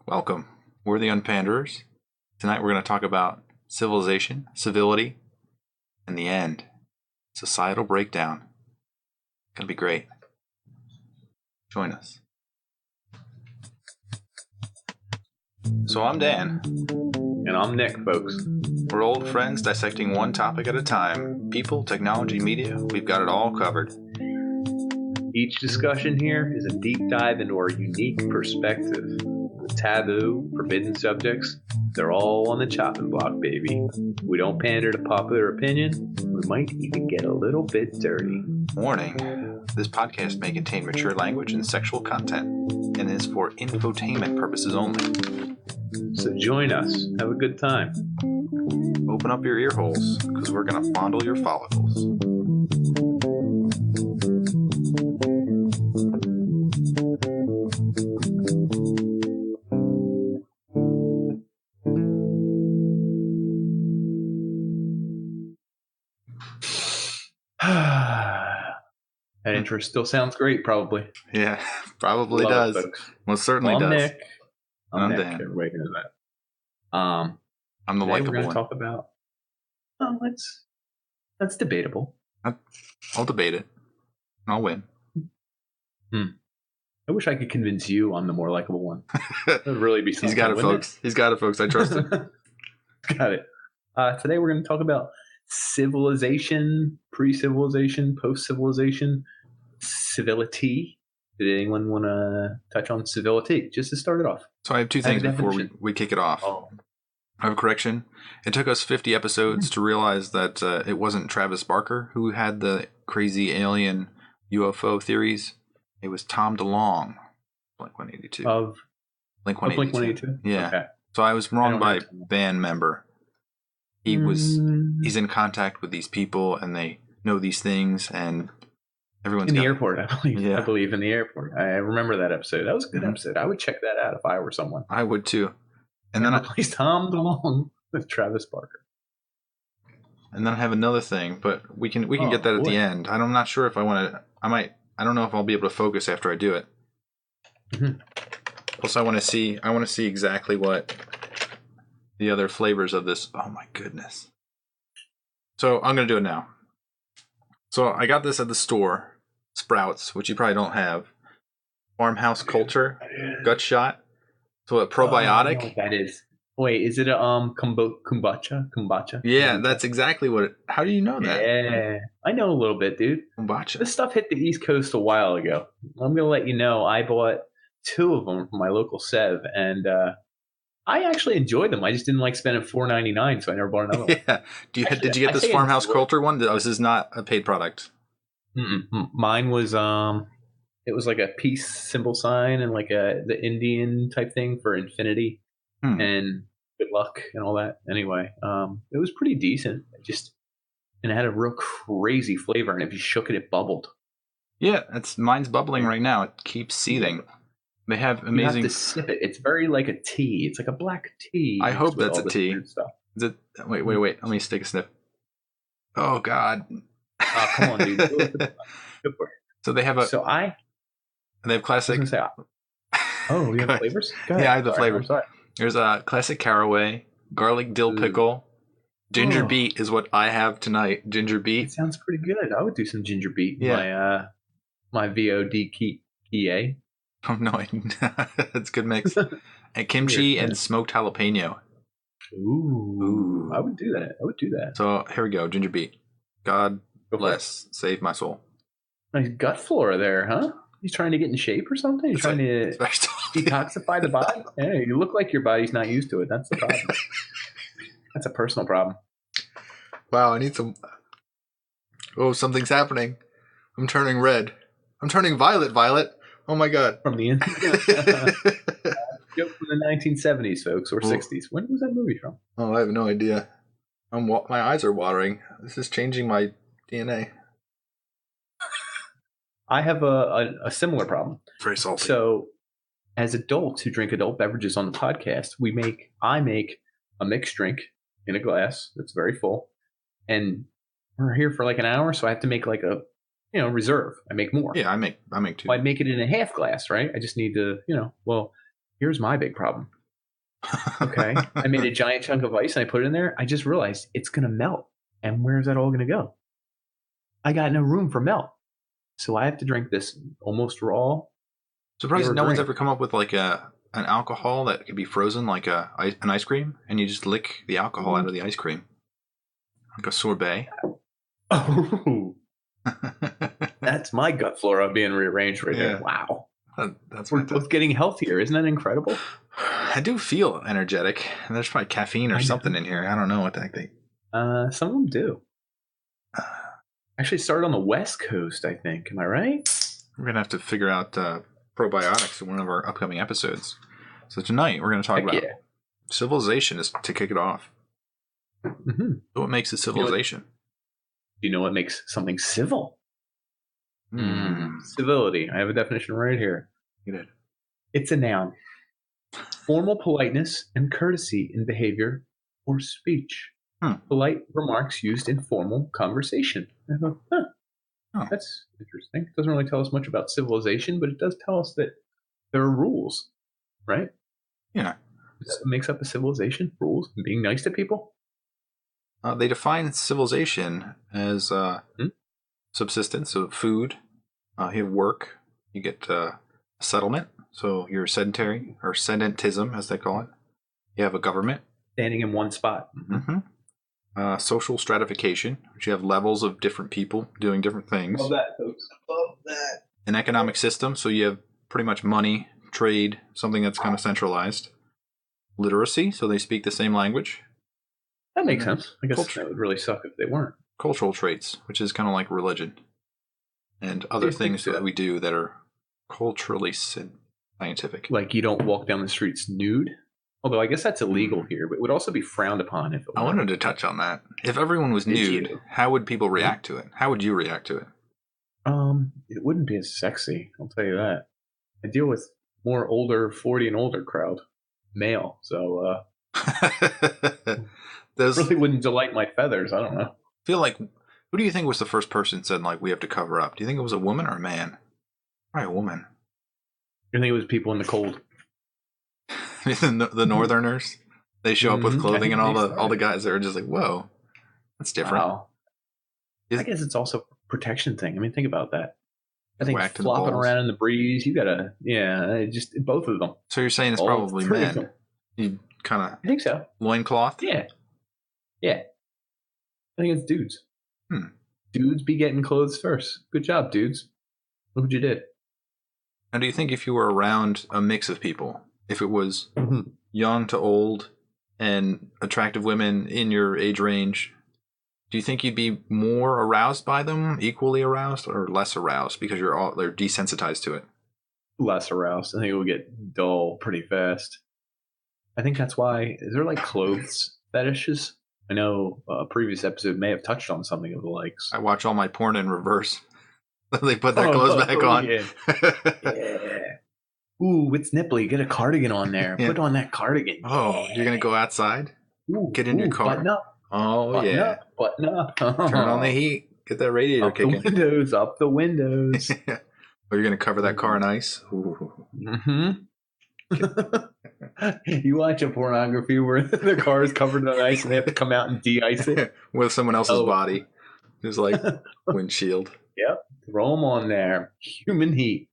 Welcome. We're the Panderers. Tonight we're going to talk about civilization, civility, and the end. Societal breakdown. It's going to be great. Join us. So I'm Dan. And I'm Nick, folks. We're old friends dissecting one topic at a time. People, technology, media, we've got it all covered. Each discussion here is a deep dive into our unique perspective. The taboo, forbidden subjects, they're all on the chopping block, baby. We don't pander to popular opinion. We might even get a little bit dirty. Warning, this podcast may contain mature language and sexual content, and is for infotainment purposes only. So join us. Have a good time. Open up your ear holes, because we're going to fondle your follicles. That intro still sounds great, probably. Yeah, probably Love does. it, folks. Most certainly I'm does. Nick. I'm Nick. Dan. Everybody knows that. I'm the Today we're likable going to one. talk about. Oh, that's debatable. I'll debate it. I'll win. I wish I could convince you I'm the more likable one. That would really be something. He's got it, wouldn't folks. He's got it, folks. I trust him. Got it. Today we're going to talk about civilization, pre-civilization, post-civilization, civility. Did anyone want to touch on civility just to start it off? So I have two things before definition. we kick it off. Oh, I have a correction. It took us 50 episodes to realize that it wasn't Travis Barker who had the crazy alien UFO theories. It was Tom DeLonge, Blink-182. of Blink-182. Blink-182? Yeah. Okay. So I was I wrong don't by know Tom. band member. He's in contact with these people and they know these things and everyone's In the got airport, I believe. Yeah. I believe in the airport. I remember that episode. That was a good Mhm. episode. I would check that out if I were someone. I would too. And then replace Tom DeLonge with Travis Barker. I have another thing, but we can Oh, get that at boy. the end. I'm not sure if I want to. I don't know if I'll be able to focus after I do it. Mhm. Plus, I want to see exactly what the other flavors of this. Oh my goodness! So I'm gonna do it now. So I got this at the store, Sprouts, which you probably don't have. Farmhouse culture, gutshot. So a probiotic. Oh, I know what that is. Wait, is it a kombucha? Kombucha? Yeah, that's exactly what it. How do you know that? Yeah, I know a little bit, dude. Kombucha. This stuff hit the East Coast a while ago. I'm gonna let you know. I bought 2 of them from my local Sev, and I actually enjoyed them. I just didn't like spending $4.99, so I never bought another one. Yeah. Actually, Did you get I this say farmhouse enjoy. culture one? This is not a paid product. Mine was it was like a peace symbol sign and like the Indian type thing for infinity and good luck and all that. Anyway, it was pretty decent. And it had a real crazy flavor, and if you shook it, it bubbled. Yeah, mine's bubbling right now. It keeps seething. They have You amazing. have to sip it. It's very like a tea. It's like a black tea. I hope mixed with that's all a this tea. weird stuff. Is it? Wait. Let me take a sniff. Oh God. Oh, come on, dude. Go for it. So they have So I they have was classic. gonna say, oh, you Go have ahead. flavors? Go ahead. Yeah, I have the Sorry, flavors. I'm sorry. There's a classic caraway, garlic dill Ooh. pickle, ginger Oh. beet is what I have tonight. Ginger It beet. sounds pretty good. I would do some ginger beet. in Yeah. My VOD key. Oh no, that's a good mix. And kimchi Weird, yeah. and smoked jalapeno. Ooh, I would do that. So here we go, ginger beet. God Go for bless, save my soul. it. Nice gut flora there, huh? You trying to get in shape or something? You It's trying to It's very- detoxify the body? Yeah, you look like your body's not used to it. That's the problem. That's a personal problem. Wow, I need some. Oh, something's happening. I'm turning red. I'm turning violet. Oh my God. From the joke from the 1970s, folks, or Well- 60s. When was that movie from? Oh, I have no idea. My eyes are watering. This is changing my DNA. I have a similar problem. Very salty. So, as adults who drink adult beverages on the podcast, I make a mixed drink in a glass that's very full, and we're here for like an hour, so I have to make like a reserve. I make more. Yeah, I make two. Well, I'd make it in a half glass, right? I just need to, well, here's my big problem. Okay. I made a giant chunk of ice and I put it in there. I just realized it's going to melt. And where's that all going to go? I got no room for melt. So I have to drink this almost raw. Surprised no one's ever come up with like an alcohol that could be frozen like an ice cream, and you just lick the alcohol out of the ice cream. Like a sorbet. Oh. That's my gut flora being rearranged right there. Wow. We're both getting healthier. Isn't that incredible? I do feel energetic. There's probably caffeine or something in here. I don't know what the heck they... Some of them do. Actually started on the West Coast, I think. Am I right? We're going to have to figure out probiotics in one of our upcoming episodes. So tonight we're going to talk about civilization is to kick it off. Mm-hmm. So what makes a civilization? Do you know what makes something civil? Civility. I have a definition right here. You did. It's a noun. Formal politeness and courtesy in behavior or speech. Polite remarks used in formal conversation. I thought, that's interesting. It doesn't really tell us much about civilization, but it does tell us that there are rules, right? Yeah. That makes up a civilization, rules, and being nice to people. They define civilization as subsistence, so food. You have work. You get settlement, so you're sedentary, or sedentism, as they call it. You have a government. Standing in one spot. Mm-hmm. Social stratification, which you have levels of different people doing different things. Love that, folks. Love that. An economic system, so you have pretty much money, trade, something that's kind of centralized. Literacy, so they speak the same language. That makes sense. I guess that would really suck if they weren't. Cultural traits, which is kind of like religion. And other things that we do that are culturally scientific. Like you don't walk down the streets nude? Although I guess that's illegal here, but it would also be frowned upon if it were. I wanted to touch on that. If everyone was nude, how would people react to it? How would you react to it? It wouldn't be as sexy, I'll tell you that. I deal with more older, 40 and older crowd, male, so those really wouldn't delight my feathers. I don't know. I feel like, who do you think was the first person said, like, we have to cover up? Do you think it was a woman or a man? Probably a woman. You think it was people in the cold? The Northerners, they show up with clothing, and all the guys are just like, "Whoa, that's different." Wow. I guess it's also a protection thing. I mean, think about that. I think flopping around in the breeze, you gotta, just both of them. So you're saying it's probably men? You kind of, I think so. Loincloth? Yeah. I think it's dudes. Dudes be getting clothes first. Good job, dudes. Look what you did. Now, do you think if you were around a mix of people, if it was young to old and attractive women in your age range, do you think you'd be more aroused by them, equally aroused, or less aroused because they're desensitized to it? Less aroused. I think it would get dull pretty fast. I think that's why. Is there like clothes fetishes? I know a previous episode may have touched on something of the likes. I watch all my porn in reverse. They put their clothes back on. Yeah. Ooh, it's nipply. Get a cardigan on there. Put on that cardigan. Oh, you're going to go outside? Get in your car. Button up. Oh, Button up. Turn on the heat. Get that radiator kicking. Up the windows. Or you're going to cover that car in ice? Ooh. You watch a pornography where the car is covered in ice and they have to come out and de-ice it? With someone else's body. There's like windshield. Yep. Throw them on there. Human heat.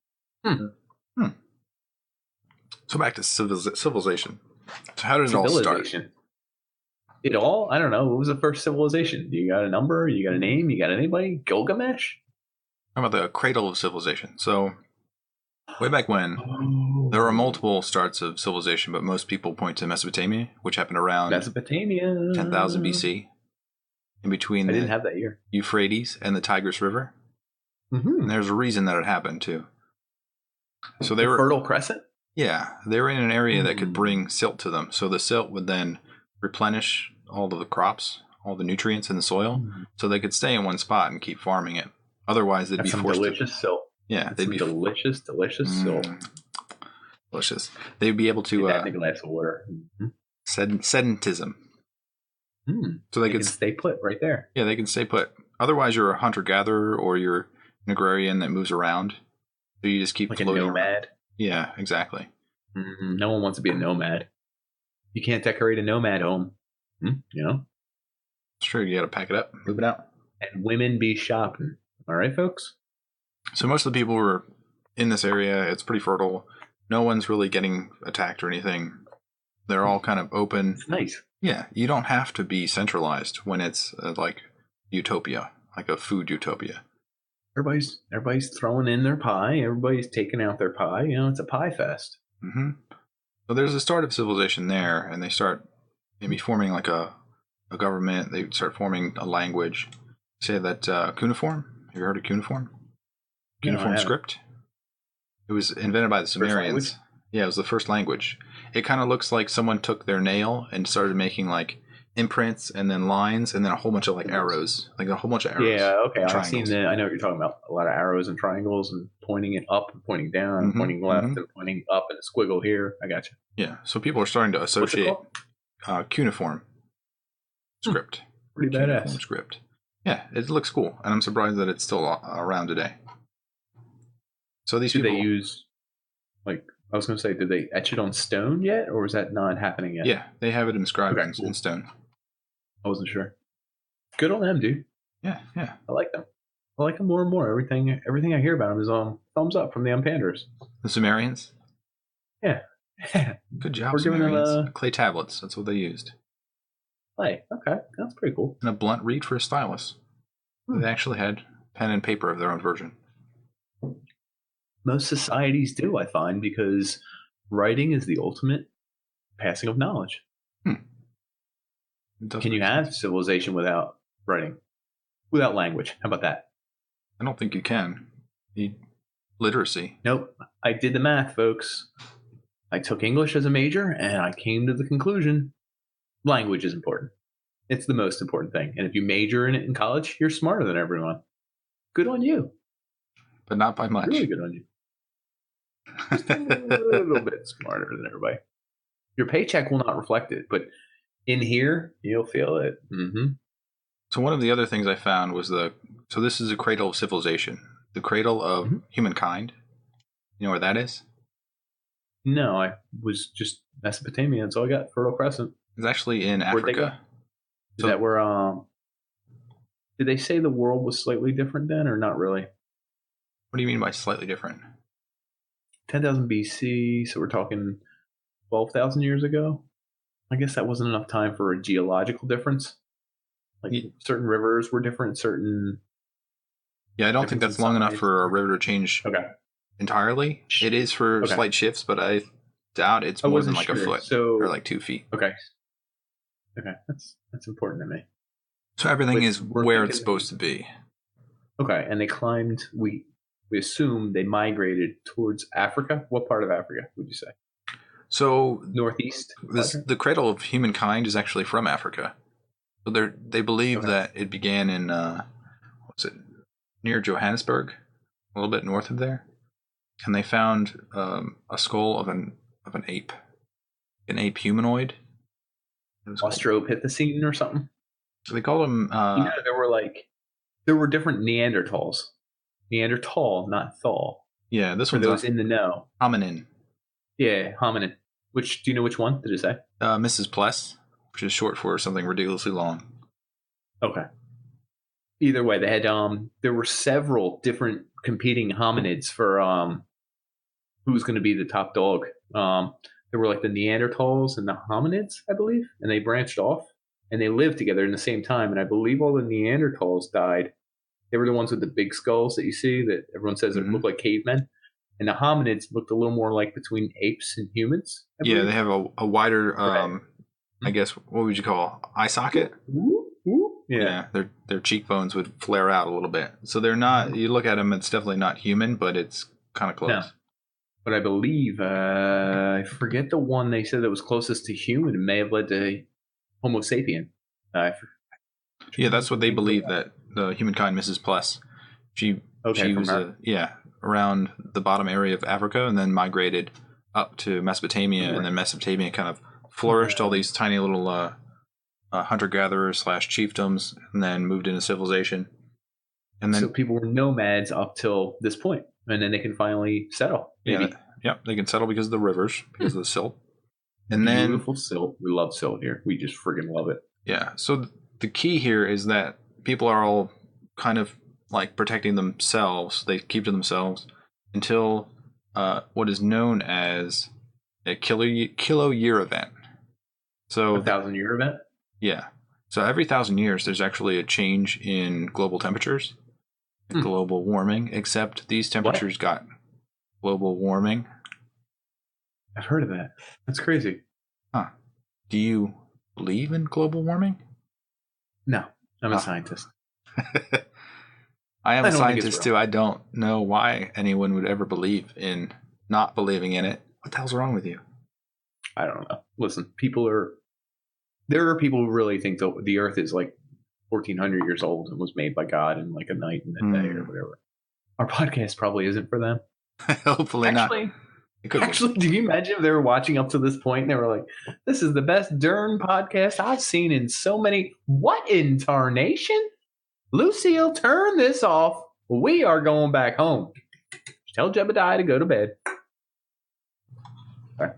So back to civilization. So how did it all start? It all? I don't know. What was the first civilization? You got a number? You got a name? You got anybody? Gilgamesh? How about the cradle of civilization? So way back when, there were multiple starts of civilization, but most people point to Mesopotamia, which happened around Mesopotamia 10,000 BC, in between I didn't have that year. Euphrates and the Tigris River. And there's a reason that it happened too. So they were Fertile Crescent? Yeah, they were in an area that could bring silt to them. So the silt would then replenish all of the crops, all the nutrients in the soil, so they could stay in one spot and keep farming it. Otherwise, they'd be forced to... delicious silt. Yeah, they'd be delicious silt. Delicious. They'd be able to... that glass of water. Sedentism. So they can stay put right there. Yeah, they can stay put. Otherwise, you're a hunter-gatherer or you're an agrarian that moves around. So you just keep like floating a nomad. Yeah, exactly. No one wants to be a nomad. You can't decorate a nomad home. You know? It's true. You got to pack it up, move it out. And women be shopping. All right, folks? So most of the people who are in this area, it's pretty fertile. No one's really getting attacked or anything. They're all kind of open. It's nice. Yeah, you don't have to be centralized when it's like utopia, like a food utopia. Everybody's throwing in their pie. Everybody's taking out their pie. You know, it's a pie fest. Mm-hmm. So there's a start of civilization there, and they start maybe forming like a government. They start forming a language. Say that cuneiform. Have you heard of cuneiform? Cuneiform script. It was invented by the Sumerians. Yeah, it was the first language. It kind of looks like someone took their nail and started making like imprints and then lines and then a whole bunch of like arrows, like a whole bunch of arrows. Yeah, okay. Triangles. I've seen that. I know what you're talking about. A lot of arrows and triangles and pointing it up and pointing down, and pointing left and pointing up and a squiggle here. I got you. Yeah, so people are starting to associate cuneiform script. Pretty cuneiform badass. Script. Yeah, it looks cool, and I'm surprised that it's still around today. So these people, they use, like, I was going to say, did they etch it on stone yet, or is that not happening yet? Yeah, they have it inscribed in stone. I wasn't sure. Good on them, dude. Yeah. I like them. I like them more and more. Everything I hear about them is thumbs up from the panderers. The Sumerians? Yeah. Good job, We're giving Sumerians. them clay tablets. That's what they used. Clay. Okay, that's pretty cool. And a blunt reed for a stylus. They actually had pen and paper of their own version. Most societies do, I find, because writing is the ultimate passing of knowledge. Can you have civilization without writing? Without language? How about that? I don't think you can. You need literacy. Nope. I did the math, folks. I took English as a major, and I came to the conclusion language is important. It's the most important thing. And if you major in it in college, you're smarter than everyone. Good on you. But not by much. Really good on you. Just a little bit smarter than everybody. Your paycheck will not reflect it, but in here, you'll feel it. Mm-hmm. So one of the other things I found was so this is a cradle of civilization. The cradle of humankind. You know where that is? No, I was just Mesopotamia. That's all I got. Fertile Crescent. It's actually in Africa. Is that where, did they say the world was slightly different then, or not really? What do you mean by slightly different? 10,000 BC, so we're talking 12,000 years ago. I guess that wasn't enough time for a geological difference. Like certain rivers were different, certain... Yeah, I don't think that's long enough for a river to change entirely. It is for slight shifts, but I doubt it's more than like a foot or like 2 feet. Okay, that's important to me. So everything is where it's supposed to be. Okay, and they climbed. We assume they migrated towards Africa. What part of Africa would you say? So northeast. The cradle of humankind is actually from Africa. So they believe that it began in near Johannesburg, a little bit north of there, and they found a skull of an ape, humanoid. Australopithecine or something. So they called them. There were different Neanderthals. Neanderthal, not thal. Yeah, this one's for those in the know. Hominin. Yeah, hominin. Do you know which one? Did it say? Mrs. Pless, which is short for something ridiculously long. Okay. Either way, they had there were several different competing hominids for who was going to be the top dog. There were like the Neanderthals and the hominids, I believe, and they branched off and they lived together in the same time. And I believe all the Neanderthals died. They were the ones with the big skulls that you see that everyone says it looked like cavemen. And the hominids looked a little more like between apes and humans. Yeah, they have a wider, I guess, what would you call eye socket? Yeah, their cheekbones would flare out a little bit. So they're not, you look at them, it's definitely not human, but it's kind of close. No. But I believe, I forget the one they said that was closest to human. It may have led to Homo sapien. Yeah, that's what they believe, that the humankind, Mrs. Pless, she was around the bottom area of Africa and then migrated up to Mesopotamia, and then Mesopotamia kind of flourished all these tiny little hunter-gatherers / chiefdoms, and then moved into civilization. And then so people were nomads up till this point, and then they can finally settle. Maybe. Yeah, they can settle because of the rivers, because of the silt. And then beautiful silt. We love silt here. We just friggin' love it. Yeah. So the key here is that people are all kind of like protecting themselves. They keep to themselves until what is known as a kilo year event. So 1,000-year event? Yeah. So every 1,000 years, there's actually a change in global temperatures, global warming, except these temperatures got global warming. I've heard of that. That's crazy. Huh. Do you believe in global warming? No, I'm a scientist. I am a scientist too. I don't know why anyone would ever believe in not believing in it. What the hell's wrong with you? I don't know. Listen, there are people who really think the Earth is like 1,400 years old and was made by God in like a night and a day or whatever. Our podcast probably isn't for them. Hopefully not. Actually, do you imagine if they were watching up to this point and they were like, this is the best darn podcast I've seen in so many. What in tarnation? Lucille, turn this off. We are going back home. Tell Jebediah to go to bed. Right.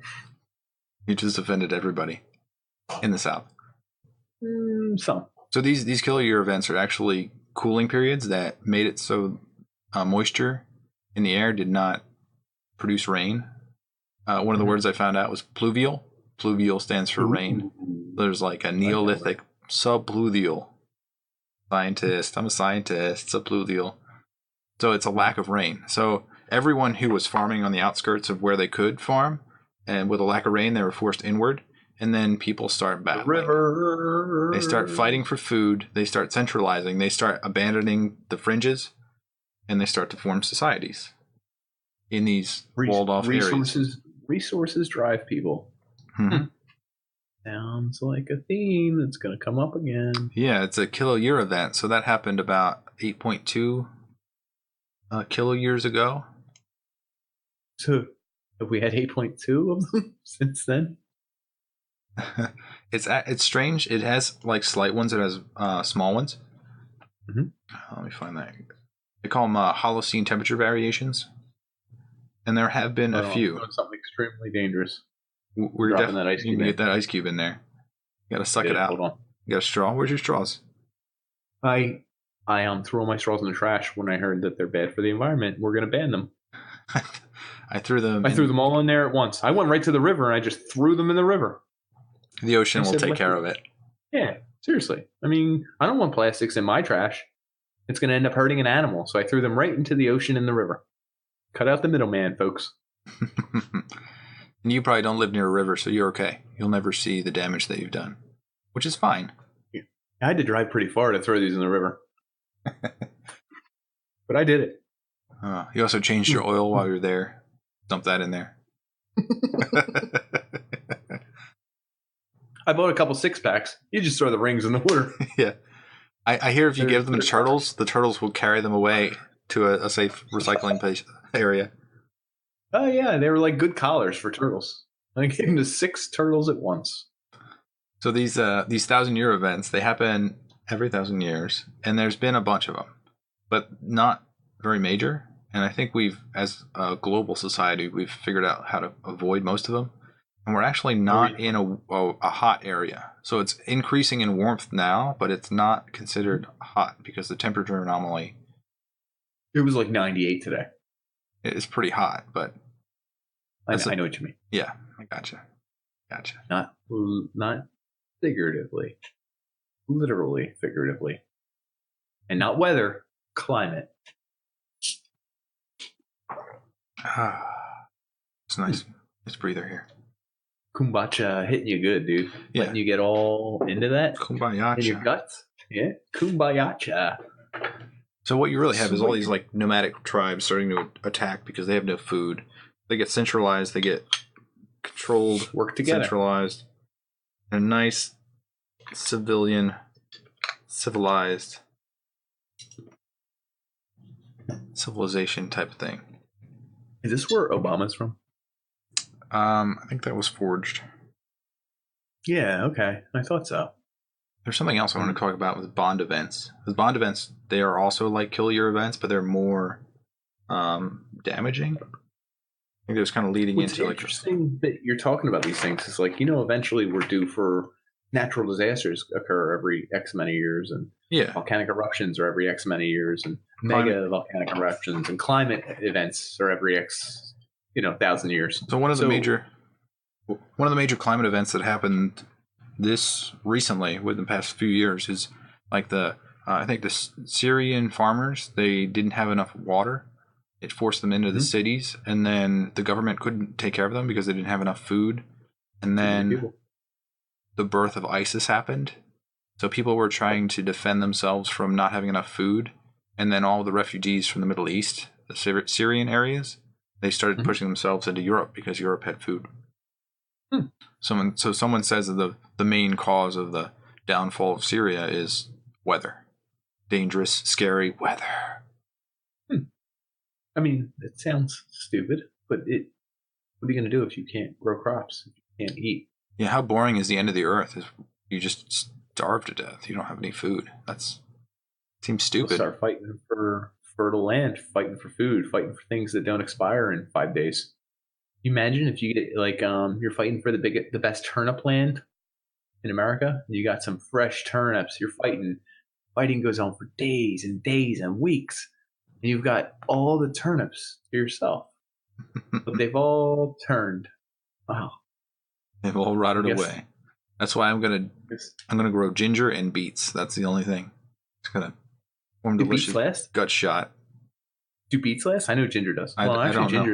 You just offended everybody in the South. Some. So these kilo year events are actually cooling periods that made it so moisture in the air did not produce rain. One of the words I found out was pluvial. Pluvial stands for rain. There's like a Neolithic Subpluvial. Scientist. I'm a scientist. Subpluvial. So it's a lack of rain. So everyone who was farming on the outskirts of where they could farm, and with a lack of rain, they were forced inward. And then people start battling. River. They start fighting for food. They start centralizing. They start abandoning the fringes, and they start to form societies in these walled-off areas. Resources drive people. Mm-hmm. Sounds like a theme that's going to come up again. Yeah, it's a kilo year event. So that happened about 8.2 kilo years ago. So have we had 8.2 of them since then? It's strange. It has like slight ones. It has small ones. Mm-hmm. Let me find that. They call them Holocene temperature variations. And there have been a few. Something extremely dangerous. We're dropping that ice cube. You can get that ice cube in there. You gotta suck it out. Hold on. You got a straw? Where's your straws? I threw all my straws in the trash when I heard that they're bad for the environment. We're gonna ban them. I threw them all in there at once. I went right to the river and I just threw them in the river. The ocean will take care of it. Yeah, seriously. I mean, I don't want plastics in my trash. It's gonna end up hurting an animal, so I threw them right into the ocean and the river. Cut out the middleman, folks. And you probably don't live near a river, so you're okay. You'll never see the damage that you've done, which is fine. Yeah. I had to drive pretty far to throw these in the river. But I did it. You also changed your oil while you're there. Dump that in there. I bought a couple 6-packs. You just throw the rings in the water. Yeah. I hear if you give them to turtles, the turtles will carry them away to a safe recycling place area. Oh, yeah. They were like good collars for turtles. I gave them to 6 turtles at once. So these 1,000-year events, they happen every 1,000 years, and there's been a bunch of them, but not very major. And I think as a global society, we've figured out how to avoid most of them. And we're actually not in a hot area. So it's increasing in warmth now, but it's not considered hot because the temperature anomaly. It was like 98 today. It's pretty hot, but I know what you mean. Yeah, I gotcha. Not figuratively. Literally, figuratively. And not weather, climate. It's nice. Nice breather here. Kumbacha hitting you good, dude. Yeah. Letting you get all into that. Kumbayacha. In your guts. Yeah. Kumbayacha. So what you really have is all these like nomadic tribes starting to attack because they have no food. They get centralized. They get controlled. Work together. Centralized. A nice civilized civilization type of thing. Is this where Obama's from? I think that was forged. Yeah, okay. I thought so. There's something else I want to talk about with bond events. With bond events, they are also like kill year events, but they're more damaging. think it was kind of leading What's into interesting that you're talking about these things is like, eventually we're due for natural disasters occur every X amount of years, and volcanic eruptions are every X amount of years, and mega volcanic eruptions and climate events are every X, 1,000 years. So one of the major climate events that happened this recently within the past few years is like I think the Syrian farmers, they didn't have enough water. It forced them into the cities, and then the government couldn't take care of them because they didn't have enough food. And then the birth of ISIS happened. So people were trying to defend themselves from not having enough food. And then all the refugees from the Middle East, the Syrian areas, they started pushing themselves into Europe because Europe had food. Someone says that the main cause of the downfall of Syria is weather. Dangerous, scary weather. I mean, it sounds stupid, but what are you going to do if you can't grow crops, if you can't eat? Yeah, how boring is the end of the earth? You just starve to death. You don't have any food. Seems stupid. We'll start fighting for fertile land, fighting for food, fighting for things that don't expire in 5 days. You imagine if you get you're fighting for the best turnip land in America, and you got some fresh turnips. You're fighting goes on for days and days and weeks. And you've got all the turnips to yourself, but they've all turned. Wow, they've all rotted away. That's why I'm gonna grow ginger and beets. That's the only thing. It's gonna form delicious gutshot. Do beets last? I know ginger does. I don't know.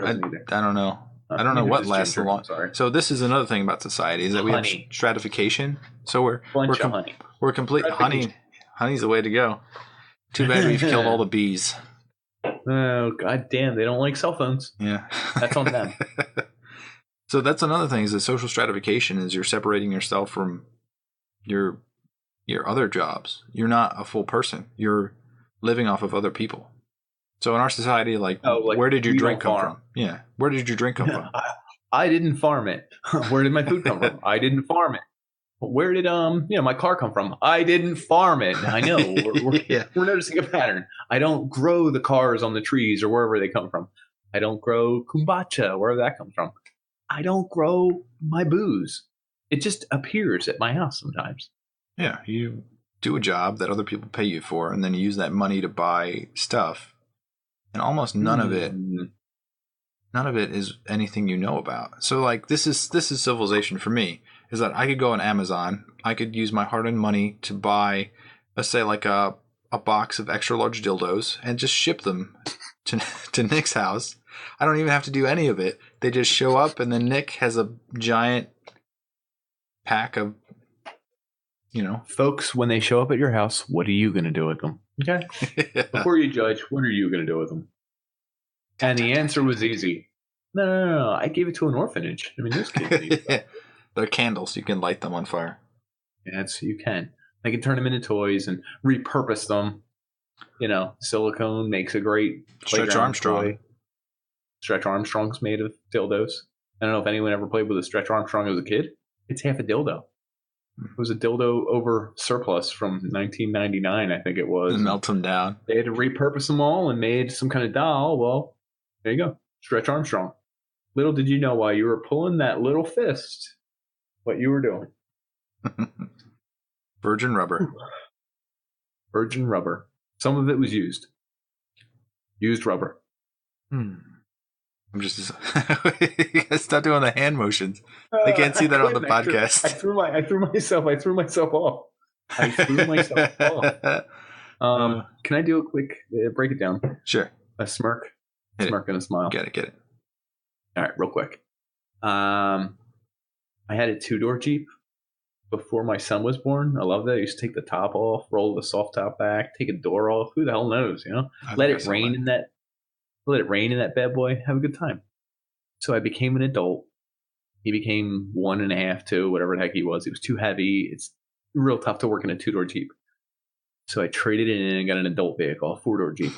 I don't know. I don't know what lasts the long. So this is another thing about society is that we have stratification. So we're complete honey. Honey's the way to go. Too bad we've killed all the bees. Oh, god damn, they don't like cell phones. Yeah. That's on them. So that's another thing is that social stratification is you're separating yourself from your other jobs. You're not a full person. You're living off of other people. So in our society, where did your drink come from? Yeah. Where did your drink come from? I didn't farm it. Where did my food come from? I didn't farm it. Where did my car come from? I didn't farm it. I know. We're noticing a pattern. I don't grow the cars on the trees or wherever they come from. I don't grow kombucha, wherever that comes from. I don't grow my booze. It just appears at my house sometimes. Yeah, you do a job that other people pay you for, and then you use that money to buy stuff, and almost none of it is anything you know about. So this is civilization for me. Is that I could go on Amazon, I could use my hard-earned money to buy, let's say, a box of extra large dildos and just ship them to Nick's house. I don't even have to do any of it. They just show up, and then Nick has a giant pack of, Folks, when they show up at your house, what are you going to do with them? Okay? Yeah. Before you judge, what are you going to do with them? And the answer was easy. No. I gave it to an orphanage. I mean, those kids need stuff. They're candles. You can light them on fire. Yes, you can. I can turn them into toys and repurpose them. Silicone makes a great Stretch Armstrong. Toy. Stretch Armstrong's made of dildos. I don't know if anyone ever played with a Stretch Armstrong as a kid. It's half a dildo. It was a dildo over surplus from 1999, I think it was. And melt them down. They had to repurpose them all and made some kind of doll. Well, there you go. Stretch Armstrong. Little did you know while you were pulling that little fist what you were doing. Virgin rubber. Virgin rubber. Some of it was used. Used rubber. I'm just stop doing the hand motions. They can't see that on the podcast. I threw myself off. Can I do a quick break it down? Sure. A smirk. Smirk and a smile. Get it. All right, real quick. I had a 2-door Jeep before my son was born. I love that. I used to take the top off, roll the soft top back, take a door off. Who the hell knows, Let it rain in that bad boy. Have a good time. So I became an adult. He became 1.5, 2, whatever the heck he was. He was too heavy. It's real tough to work in a 2-door Jeep. So I traded it in and got an adult vehicle, a 4-door Jeep.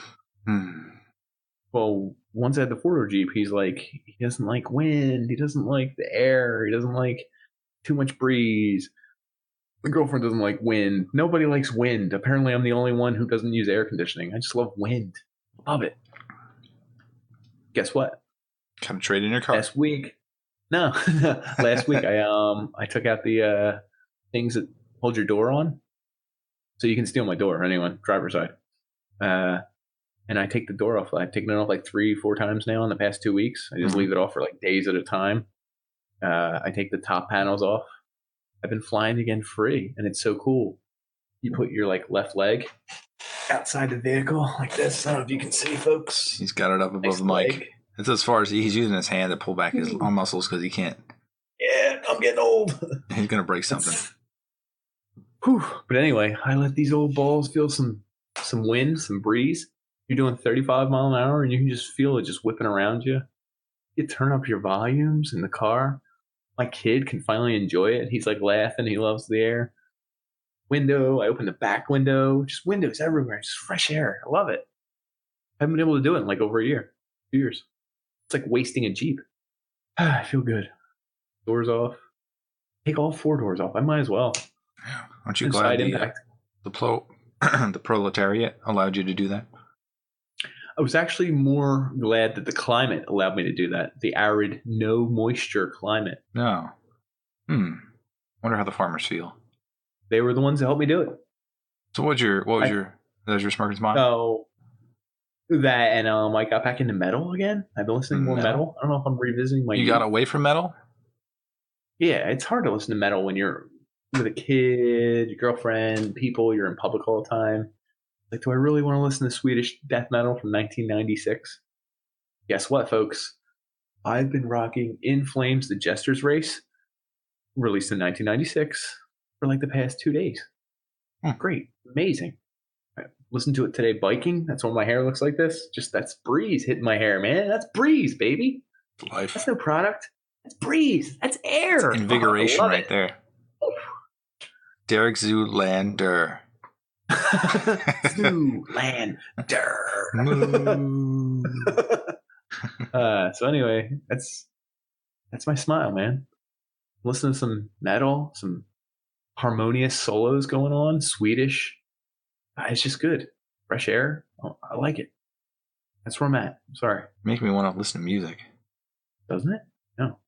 Well, once I had the 4-door Jeep, he's like, he doesn't like wind. He doesn't like the air. He doesn't like too much breeze. My girlfriend doesn't like wind. Nobody likes wind. Apparently, I'm the only one who doesn't use air conditioning. I just love wind. Love it. Guess what? Kind of trade in your car. Last week, no, last week I took out the things that hold your door on, so you can steal my door. Anyone, driver's side. And I take the door off. I've taken it off like 3-4 times now in the past 2 weeks. I just leave it off for like days at a time. I take the top panels off. I've been flying again free, and it's so cool. You put your like left leg outside the vehicle like this. I don't know if you can see, folks. He's got it up above the mic. Leg. It's as far as he's using his hand to pull back his arm muscles because he can't. Yeah, I'm getting old. He's gonna break something. Whew. But anyway, I let these old balls feel some wind, some breeze. You're doing 35 mile an hour, and you can just feel it just whipping around you. You turn up your volumes in the car. My kid can finally enjoy it. He's like laughing. He loves the air. Window. I open the back window. Just windows everywhere. Just fresh air. I love it. I haven't been able to do it in like over a year. 2 years. It's like wasting a Jeep. I feel good. Doors off. Take all 4 doors off. I might as well. Aren't you glad the proletariat allowed you to do that? I was actually more glad that the climate allowed me to do that. The arid, no moisture climate. No. Wonder how the farmers feel. They were the ones that helped me do it. So what was your smoker's mind? So that, and I got back into metal again. I've been listening to more metal. I don't know if I'm revisiting my. You got away from metal? Yeah, it's hard to listen to metal when you're with a kid, your girlfriend, people. You're in public all the time. Like, do I really want to listen to Swedish death metal from 1996? Guess what, folks? I've been rocking In Flames, The Jester's Race, released in 1996, for like the past 2 days. Great. Amazing. I listened to it today biking. That's why my hair looks like this. Just that's breeze hitting my hair, man. That's breeze, baby. Life. That's no product. That's breeze. That's air. That's invigoration right there. Derek Zoolander. Zoolander. So anyway, that's my smile, man. Listen to some metal, some harmonious solos going on, Swedish. It's just good. Fresh air. I like it. That's where I'm at. I'm sorry. Makes me want to listen to music. Doesn't it? No.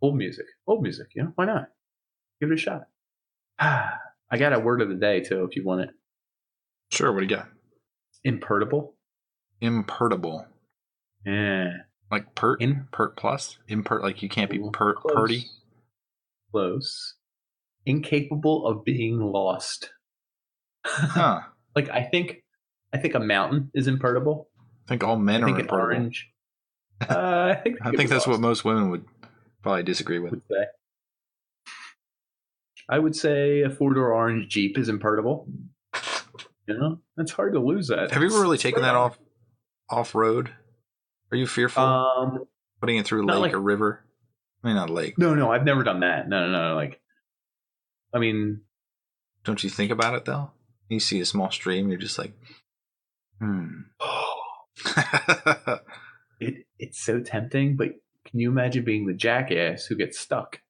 Old music. Why not? Give it a shot. I got a word of the day, too, if you want it. Sure, what do you got? Impertible. Yeah. Like pert? Pert plus? Impert, like you can't be perty? Close. Incapable of being lost. Huh. Like, I think a mountain is impertible. I think all men are impertible. Orange. I think that's what most women would probably disagree with. I would say a 4-door orange Jeep is impertible. You know, it's hard to lose that. Have you ever really taken that off road? Are you fearful putting it through a lake or river? I mean, not a lake. No, I've never done that. No. Like, I mean, don't you think about it though? You see a small stream, you're just like, It's so tempting, but can you imagine being the jackass who gets stuck?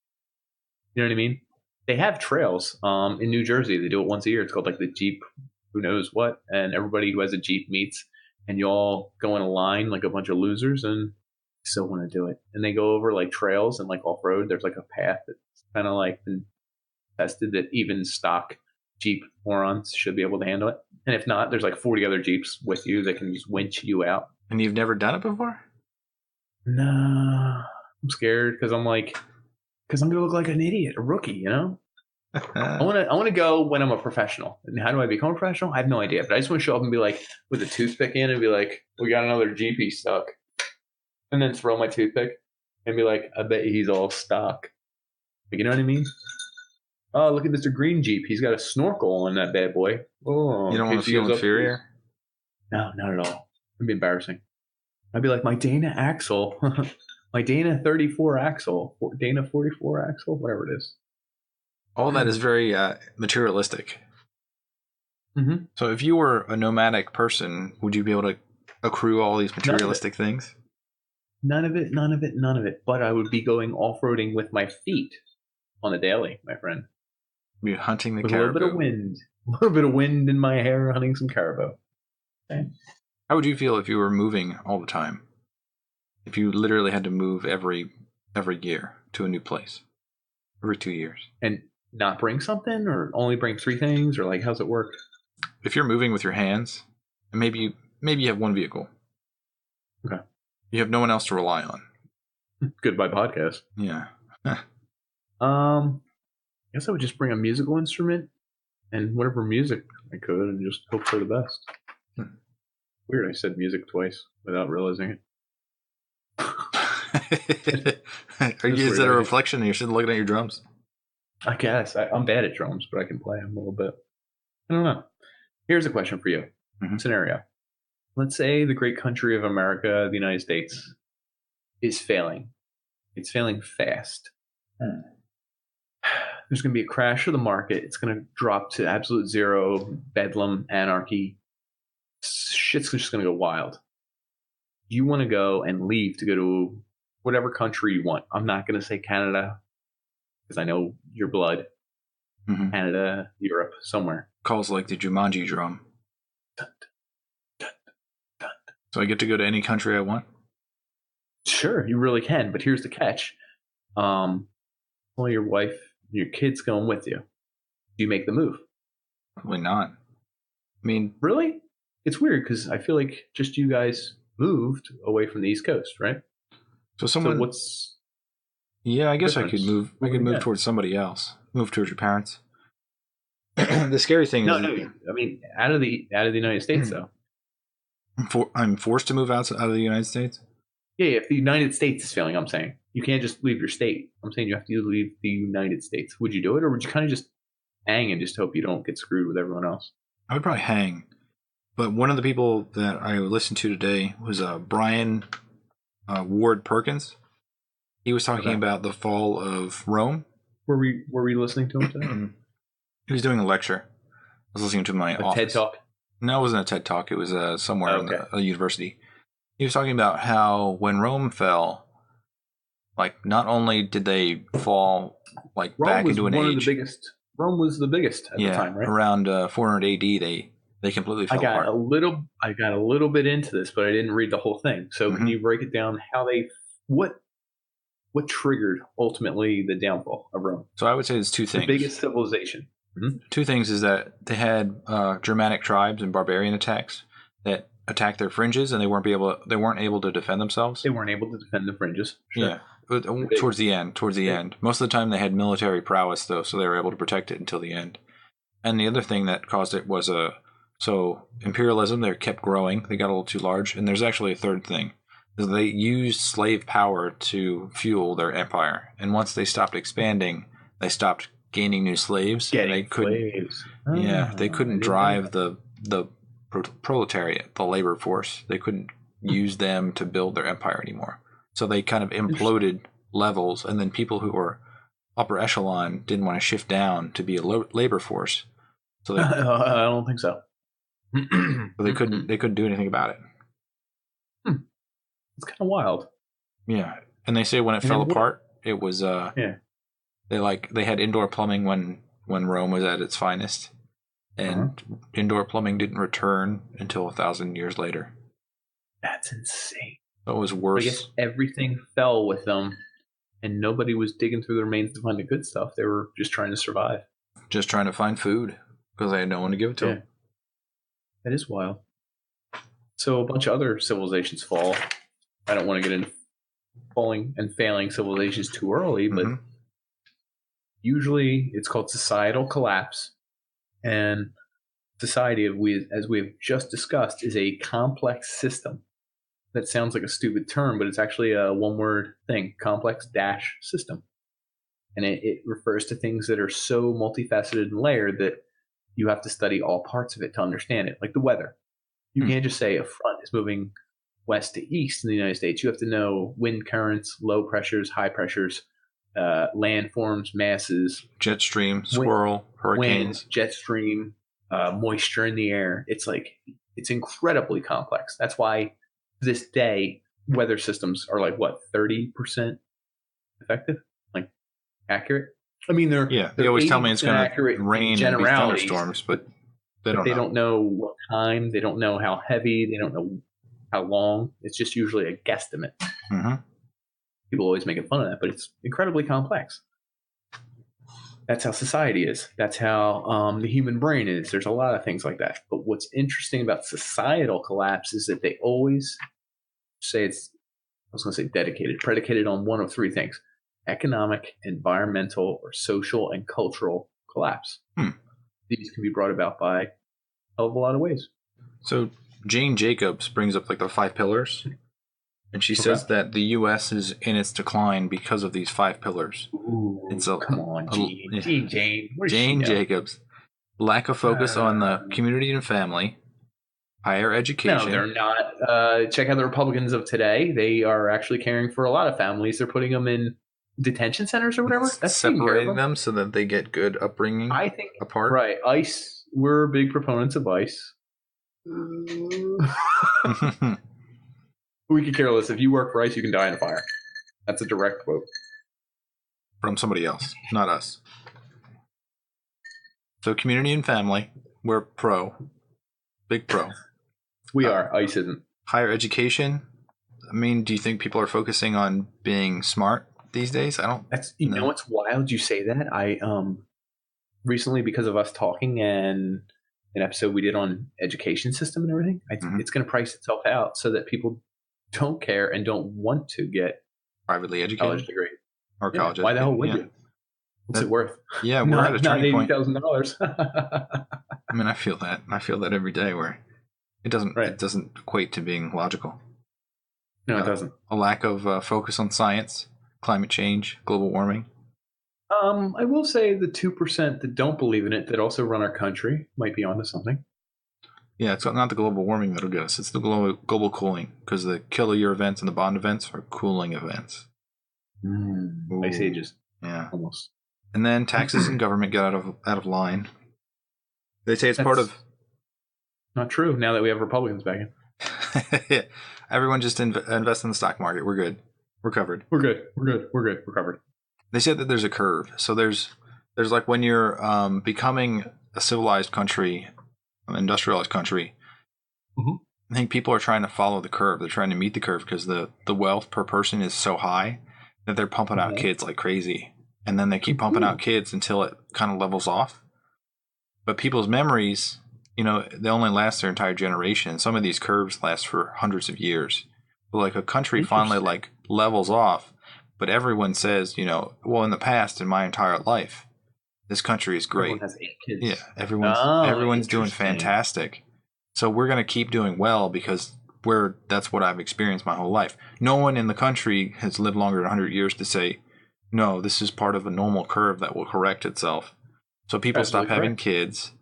You know what I mean? They have trails in New Jersey. They do it once a year. It's called like the Jeep who knows what. And everybody who has a Jeep meets. And you all go in a line like a bunch of losers and still want to do it. And they go over like trails and like off-road. There's like a path that's kind of like been tested that even stock Jeep morons should be able to handle it. And if not, there's like 40 other Jeeps with you that can just winch you out. And you've never done it before? No. I'm scared because I'm going to look like an idiot, a rookie, you know? I want to go when I'm a professional. And how do I become a professional? I have no idea. But I just want to show up and be like, with a toothpick in and be like, we got another Jeepy stuck. And then throw my toothpick and be like, I bet he's all stock. Like, you know what I mean? Oh, look at Mr. Green Jeep. He's got a snorkel on that bad boy. Oh, you don't want to feel inferior? No, not at all. It'd be embarrassing. I'd be like, my Dana Axle. My Dana 34 axle, Dana 44 axle, whatever it is. All that is very materialistic. Mm-hmm. So if you were a nomadic person, would you be able to accrue all these materialistic things? None of it. But I would be going off-roading with my feet on a daily, my friend. You're hunting the with caribou. A little bit of wind in my hair, hunting some caribou. Okay. How would you feel if you were moving all the time? if you literally had to move every year to a new place, every 2 years. And not bring something, or only bring 3 things, or like how's it work? If you're moving with your hands, and maybe you have one vehicle. Okay. You have no one else to rely on. Goodbye podcast. Yeah. I guess I would just bring a musical instrument and whatever music I could, and just hope for the best. Weird, I said music twice without realizing it. Is that a reflection? You should look at your drums. I guess. I'm bad at drums, but I can play them a little bit. I don't know. Here's a question for you. Scenario. Let's say the great country of America, the United States, is failing. It's failing fast. There's going to be a crash of the market. It's going to drop to absolute zero, bedlam, anarchy. Shit's just going to go wild. You want to go and leave to go to whatever country you want. I'm not going to say Canada, because I know your blood. Canada, Europe, somewhere. Calls like the Jumanji drum. Dun, dun, dun. So I get to go to any country I want? Sure, you really can, but here's the catch. Well, your wife, your kid's going with you. Do you make the move? Probably not. I mean... Really? It's weird, because I feel like just you guys moved away from the East Coast, right? So what's... Yeah, I guess I could move. I could move towards somebody else. Move towards your parents. The scary thing is... No, I mean, out of the United States, though. I'm forced to move out of the United States? Yeah, if the United States is failing, I'm saying. You can't just leave your state. I'm saying you have to leave the United States. Would you do it, or would you kind of just hang and just hope you don't get screwed with everyone else? I would probably hang. But one of the people that I listened to today was Brian Ward Perkins. He was talking about the fall of Rome. Were we listening to him today? He was doing a lecture. I was listening to my office. TED Talk? No, it wasn't a TED Talk. It was somewhere in a university. He was talking about how when Rome fell, like not only did they fall like Rome back into an age. Rome was the biggest at the time, right? Around 400 AD, they completely fell apart. I got a little bit into this, but I didn't read the whole thing. So can you break it down? What triggered ultimately the downfall of Rome? So I would say there's 2 things. The biggest civilization. 2 things is that they had Germanic tribes and barbarian attacks that attacked their fringes, and they weren't able to defend themselves. They weren't able to defend the fringes. Sure. Yeah, towards the end. Most of the time they had military prowess though, so they were able to protect it until the end. And the other thing that caused it was imperialism. They kept growing. They got a little too large. And there's actually a third thing. They used slave power to fuel their empire. And once they stopped expanding, they stopped gaining new slaves. They couldn't drive the proletariat, the labor force. They couldn't use them to build their empire anymore. So they kind of imploded levels, and then people who were upper echelon didn't want to shift down to be a labor force. So they, I don't think so. So they couldn't do anything about it. It's kind of wild. Yeah, and they say when it fell apart, it was they had indoor plumbing when Rome was at its finest, and indoor plumbing didn't return until 1,000 years later. That's insane. So it was worse. I guess everything fell with them, and nobody was digging through their remains to find the good stuff. They were just trying to survive. Just trying to find food because they had no one to give it to them. That is wild. So a bunch of other civilizations fall. I don't want to get into falling and failing civilizations too early, but usually it's called societal collapse. And society, as we've just discussed, is a complex system. That sounds like a stupid term, but it's actually a one-word thing, complex-system. And it refers to things that are so multifaceted and layered that you have to study all parts of it to understand it, like the weather. You can't just say a front is moving west to east in the United States. You have to know wind currents, low pressures, high pressures, landforms, masses, jet stream, swirl, hurricanes, wind, jet stream, moisture in the air. It's incredibly complex. That's why to this day weather systems are like 30% effective, like accurate. I mean, they always tell me it's going to rain and be thunderstorms, but they don't know what time. They don't know how heavy. They don't know how long. It's just usually a guesstimate. Mm-hmm. People always making fun of that, but it's incredibly complex. That's how society is. That's how the human brain is. There's a lot of things like that. But what's interesting about societal collapse is that they always say it's, I was going to say predicated on one of three things: economic, environmental, or social and cultural collapse. These can be brought about by a hell of a lot of ways. So Jane Jacobs brings up like the 5 pillars, and she says that the U.S. is in its decline because of these 5 pillars. Ooh, come on, Jane. Jane Jacobs. Lack of focus on the community and family, higher education. No, they're not. Check out the Republicans of today. They are actually caring for a lot of families. They're putting them in detention centers or whatever. That's separating them so that they get good upbringing. I think apart. Right. ICE. We're big proponents of ICE. We could care less. If you work for ICE, you can die in a fire. That's a direct quote from somebody else, not us. So community and family, we're pro. Big pro. We are. ICE isn't. Higher education. I mean, do you think people are focusing on being smart these days? I don't. That's you know what's wild. You say that. I recently, because of us talking and an episode we did on education system and everything, it's going to price itself out so that people don't care and don't want to get privately educated college degree or college. Why the hell would you? What's it worth? Yeah, we're at a turning point. $80,000. I mean, I feel that every day where it doesn't equate to being logical. No, it doesn't. A lack of focus on science, climate change, global warming. I will say the 2% that don't believe in it that also run our country might be onto something. Yeah, it's not the global warming that'll get us. It's the global cooling, because the kiloyear events and the bond events are cooling events. Ice ages. Yeah, almost. And then taxes and government get out of line. They say it's part of. Not true. Now that we have Republicans back in. Yeah. Everyone just invest in the stock market. We're good. We're covered. We're good. We're covered. They said that there's a curve. So there's like when you're becoming a civilized country, an industrialized country. Mm-hmm. I think people are trying to follow the curve. They're trying to meet the curve because the wealth per person is so high that they're pumping out kids like crazy. And then they keep pumping out kids until it kind of levels off. But people's memories, they only last their entire generation. Some of these curves last for hundreds of years. But like a country finally like levels off, but everyone says, well, in the past, in my entire life, this country is great. Everyone has 8 kids. Yeah, everyone's doing fantastic. So we're going to keep doing well because that's what I've experienced my whole life. No one in the country has lived longer than 100 years to say, no, this is part of a normal curve that will correct itself. So people stop having kids.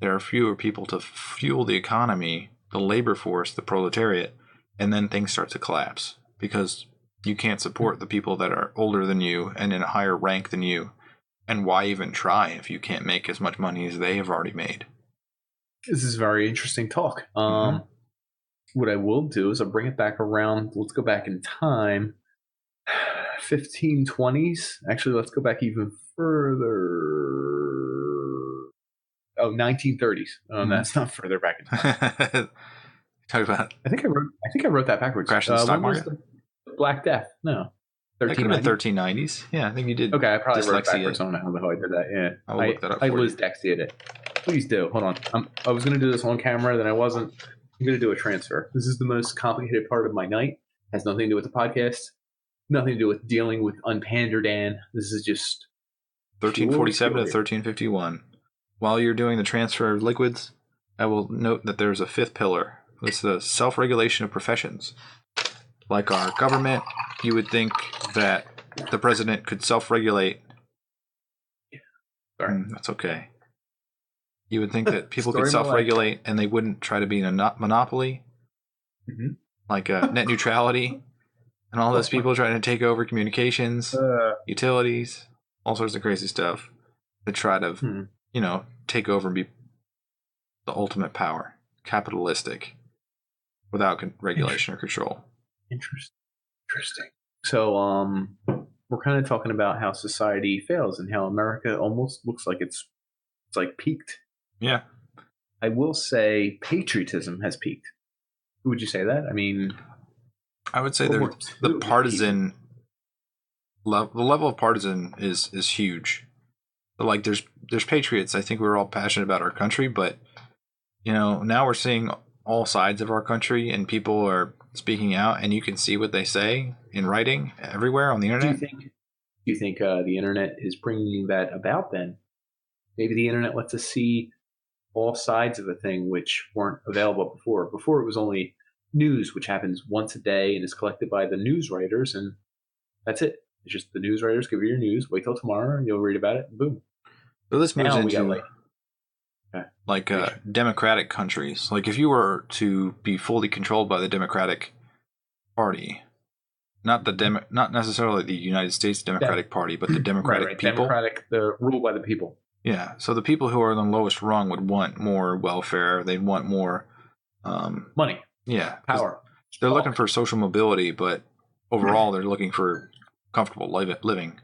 There are fewer people to fuel the economy, the labor force, the proletariat, and then things start to collapse because you can't support the people that are older than you and in a higher rank than you. And why even try if you can't make as much money as they have already made? This is very interesting talk. What I will do is I'll bring it back around. Let's go back in time. 1520s. Actually, let's go back even further. 1930s. That's not further back in time. Talk about. I think I wrote that backwards. Crash in the stock market. The Black Death. No. 1390s. Yeah, I think you did. Okay, I probably wrote it backwards. I don't know how the hell I did that. Yeah, I will look that up. I Liz Dexia'd it. Please do. Hold on. I was going to do this on camera, then I wasn't. I'm going to do a transfer. This is the most complicated part of my night. Has nothing to do with the podcast. Nothing to do with dealing with unpander Dan. This is just 1347 to 1351. While you're doing the transfer of liquids, I will note that there's a 5th pillar. It's the self-regulation of professions. Like our government, you would think that the president could self-regulate. Sorry. That's okay. You would think that people could self-regulate and they wouldn't try to be in a monopoly. Mm-hmm. Like net neutrality. And all those people trying to take over communications, utilities, all sorts of crazy stuff to try to, take over and be the ultimate power, capitalistic, without regulation or control. Interesting. So, we're kind of talking about how society fails and how America almost looks like it's like peaked. Yeah. I will say patriotism has peaked. Would you say that? I mean, I would say the partisan level. The level of partisan is huge. But like, there's patriots. I think we're all passionate about our country, but now we're seeing all sides of our country, and people are speaking out, and you can see what they say in writing everywhere on the internet. Do you think the internet is bringing that about? Then maybe the internet lets us see all sides of a thing which weren't available before. Before it was only news, which happens once a day and is collected by the news writers, and that's it. It's just the news writers give you your news. Wait till tomorrow, and you'll read about it. And boom. So this moves into democratic countries. Like, if you were to be fully controlled by the Democratic Party, not necessarily the United States Democratic Party, but the Democratic people. The rule by the people. Yeah. So the people who are the lowest rung would want more welfare. They'd want more money. Yeah. Power. They're looking for social mobility, but overall they're looking for comfortable living.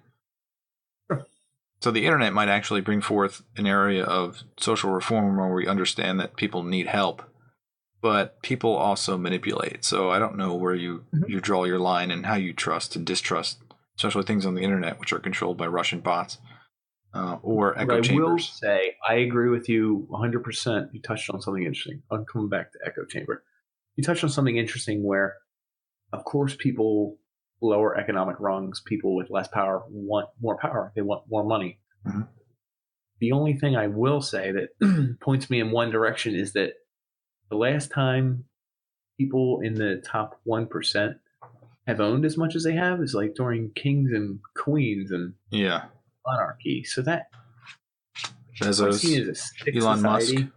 So the internet might actually bring forth an area of social reform where we understand that people need help, but people also manipulate. So I don't know where you draw your line and how you trust and distrust, especially things on the internet which are controlled by Russian bots or echo chambers. I will say I agree with you 100%. You touched on something interesting. I'm coming back to echo chamber. You touched on something interesting where, of course, people lower economic rungs, people with less power want more power. They want more money. Mm-hmm. The only thing I will say that points me in one direction is that the last time people in the top 1% have owned as much as they have is like during kings and queens and monarchy. So that Bezos, Elon society.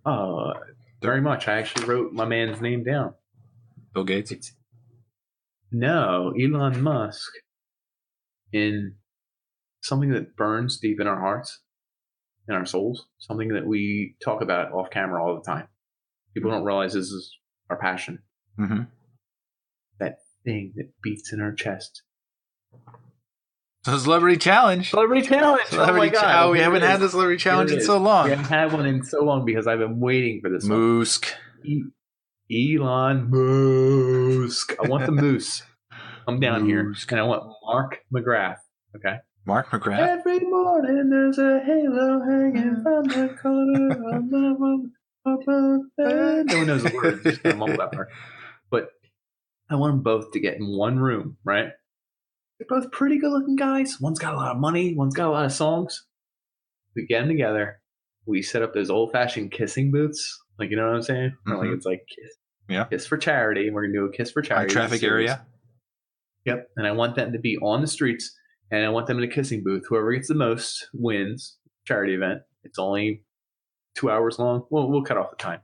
Musk. Very much. I actually wrote my man's name down. Bill Gates. No, Elon Musk, in something that burns deep in our hearts, in our souls, something that we talk about off camera all the time. People don't realize this is our passion. Mm-hmm. That thing that beats in our chest. The Celebrity Challenge. Celebrity Challenge. Oh my God. We haven't had the Celebrity Challenge in so long. We haven't had one in so long because I've been waiting for this Musk. Elon Musk. I want the moose. I'm down here. And I want Mark McGrath. Okay. Mark McGrath? Every morning there's a halo hanging from the corner of my no one knows the words. Just gonna mumble that part. But I want them both to get in one room, right? They're both pretty good looking guys. One's got a lot of money. One's got a lot of songs. We get them together. We set up those old fashioned kissing booths. Like, you know what I'm saying? Mm-hmm. Like, it's like kiss for charity. We're going to do a kiss for charity. High traffic area. Yep. And I want them to be on the streets, and I want them in a kissing booth. Whoever gets the most wins. Charity event. It's only 2 hours long. We'll cut off the time.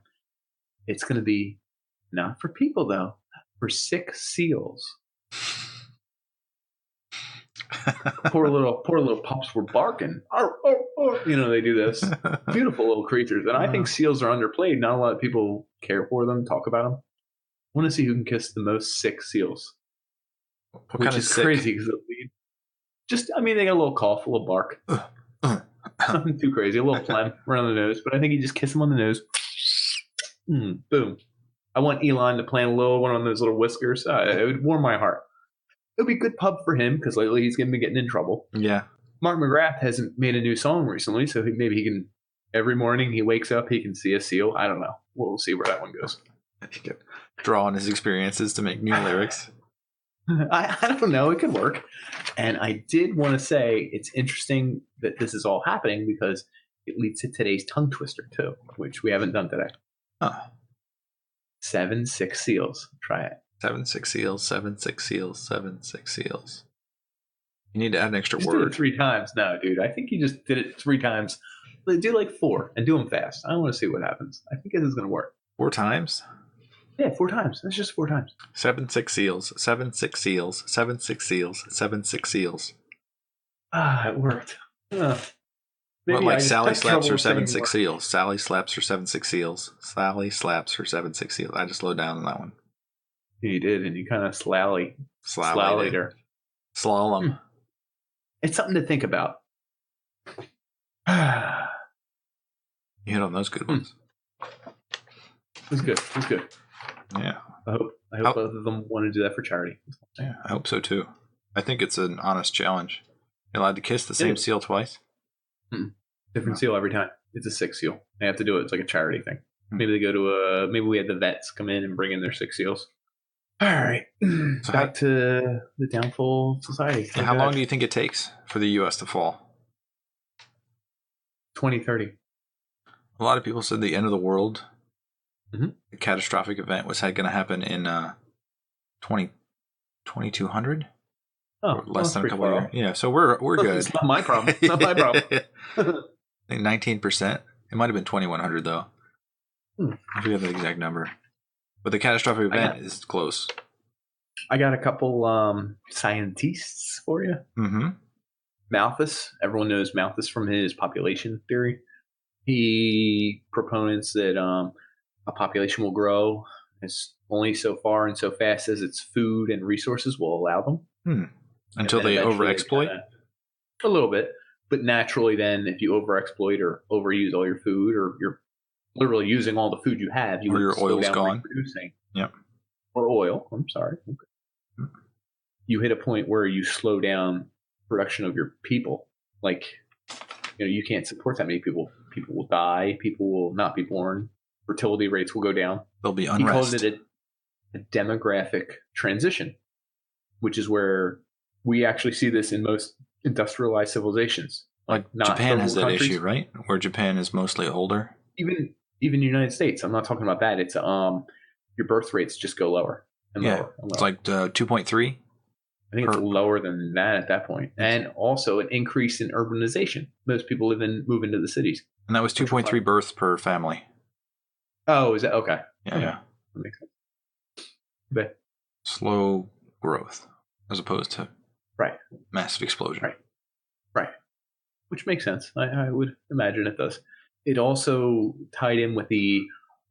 It's going to be not for people, though. For sick seals. poor little pups were barking. Arr, arr, arr. You know, they do this. Beautiful little creatures. And I think seals are underplayed. Not a lot of people care for them, talk about them. I want to see who can kiss the most sick seals. Which is crazy because they got a little cough, a little bark. Nothing too crazy. A little phlegm around the nose. But I think you just kiss them on the nose. Boom. I want Elon to plant a little one on those little whiskers. It would warm my heart. It would be a good pub for him because lately he's been getting in trouble. Yeah. Mark McGrath hasn't made a new song recently, so maybe he can, every morning he wakes up, he can see a seal. I don't know. We'll see where that one goes. He could draw on his experiences to make new lyrics. I don't know. It could work. And I did want to say it's interesting that this is all happening because it leads to today's tongue twister too, which we haven't done today. 7 6 seals. Try it. 7 6 seals, 7 6 seals, 7 6 seals. You need to add an extra just word. Did it 3 times. No, dude. I think you just did it 3 times. Do like 4 and do them fast. I want to see what happens. I think this is going to work. 4 times? Yeah, 4 times. That's just 4 times. 7 6 seals, 7 6 seals, 7 6 seals, 7 6 seals. It worked. What, like Sally slaps her 7 6 seals. Sally slaps her 7 6 seals. Sally slaps her 7 6 seals. I just slowed down on that one. You did, and you kind of slallied her. Slalom. It's something to think about. You hit on those good ones. It was good. Yeah. I hope both of them want to do that for charity. Yeah, I hope so too. I think it's an honest challenge. You're allowed to kiss the same seal twice. Different seal every time. It's a 6 seal. They have to do it. It's like a charity thing. Maybe they go to maybe we had the vets come in and bring in their 6 seals. All right. So back to the downfall of society. Yeah, how long do you think it takes for the U.S. to fall? 2030. A lot of people said the end of the world, a catastrophic event, was going to happen in 2200. Oh, less than a couple of years. Yeah, so we're good. It's not my problem. It's not my problem. I think 19%. It might have been 2100 though. I forget the exact number. But the catastrophic event is close. I got a couple scientists for you. Malthus. Everyone knows Malthus from his population theory. He proponents that a population will grow as only so far and so fast as its food and resources will allow them. Until they overexploit? A little bit. But naturally then, if you overexploit or overuse all your food, or you're literally using all the food you have, or your oil's gone. Reproducing. Yep. Or oil. I'm sorry. Okay. You hit a point where you slow down production of your people. Like, you can't support that many people. People will die. People will not be born. Fertility rates will go down. There'll be unrest. He calls it a demographic transition, which is where we actually see this in most industrialized civilizations. Like Japan has that issue, right? Where Japan is mostly older. Even the United States. I'm not talking about that. It's your birth rates just go lower and lower. And lower. It's like 2.3. I think it's lower than that at that point. And also an increase in urbanization. Most people move into the cities. And that was 2.3 births per family. Oh, is that okay? Yeah. That makes sense. But slow growth as opposed to massive explosion. Right. Which makes sense. I would imagine it does. It also tied in with the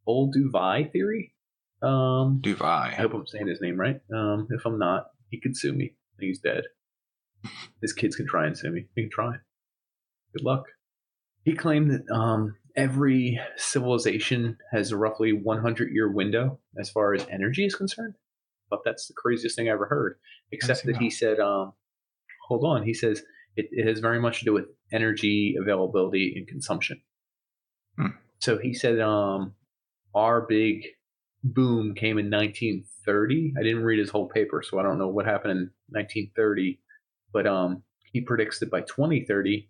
old Duvai theory. Duvai. I hope I'm saying his name right. If I'm not, he could sue me. He's dead. His kids can try and sue me. He can try. Good luck. He claimed that every civilization has a roughly 100-year window as far as energy is concerned. But that's the craziest thing I ever heard. Except that he said, hold on, he says it has very much to do with energy availability and consumption. So he said our big boom came in 1930. I didn't read his whole paper, so I don't know what happened in 1930. But he predicts that by 2030,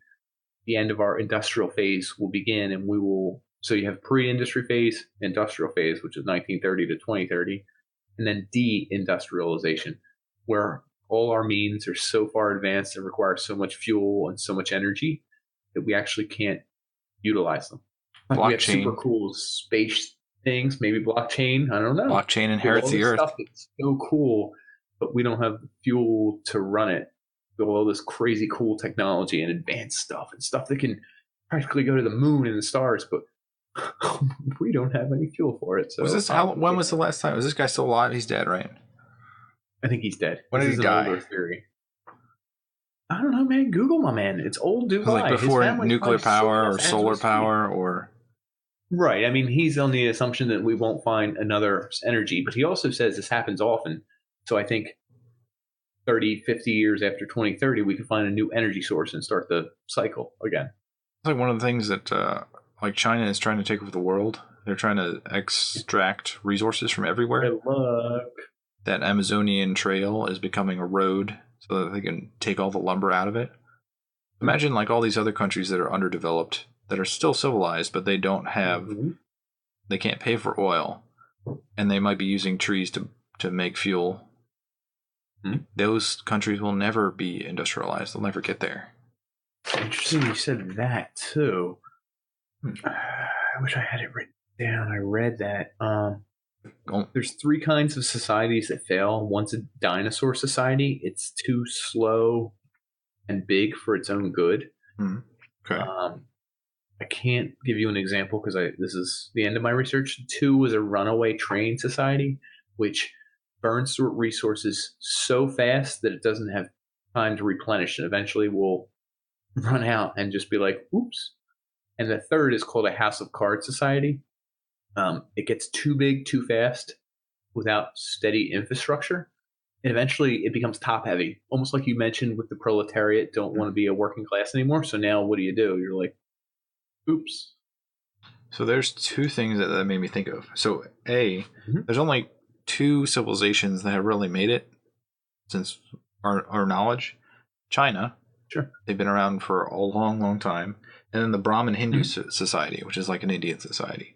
the end of our industrial phase will begin, and we will. So you have pre-industry phase, industrial phase, which is 1930 to 2030, and then de-industrialization, where all our means are so far advanced and require so much fuel and so much energy that we actually can't utilize them. Like we have super cool space things, maybe blockchain. I don't know. Blockchain inherits the earth. Stuff that's so cool, but we don't have fuel to run it. All this crazy cool technology and advanced stuff and stuff that can practically go to the moon and the stars, but we don't have any fuel for it. So when was the last time? Is this guy still alive? He's dead, right? I think he's dead. When did he die? Older theory. I don't know, man. Google my man. It's old Dubai. Like before nuclear power or solar power or... Right. I mean, he's on the assumption that we won't find another energy, but he also says this happens often. So I think 30, 50 years after 2030, we can find a new energy source and start the cycle again. It's like one of the things that like China is trying to take over the world. They're trying to extract resources from everywhere. Good luck. That Amazonian trail is becoming a road so that they can take all the lumber out of it. Imagine like all these other countries that are underdeveloped, that are still civilized, but they don't have, they can't pay for oil, and they might be using trees to make fuel. Those countries will never be industrialized. They'll never get there. Interesting you said that, too. I wish I had it written down. I read that. There's 3 kinds of societies that fail. One's a dinosaur society. It's too slow and big for its own good. Okay. I can't give you an example because this is the end of my research. 2 was a runaway train society, which burns through resources so fast that it doesn't have time to replenish, and eventually will run out and just be like, oops. And the 3rd is called a house of cards society. It gets too big too fast, without steady infrastructure. And eventually it becomes top heavy, almost like you mentioned with the proletariat don't want to be a working class anymore. So now what do? You're like, oops. So there's two things that made me think of. So there's only two civilizations that have really made it since our knowledge. China. Sure. They've been around for a long, long time. And then the Brahmin Hindu society, which is like an Indian society.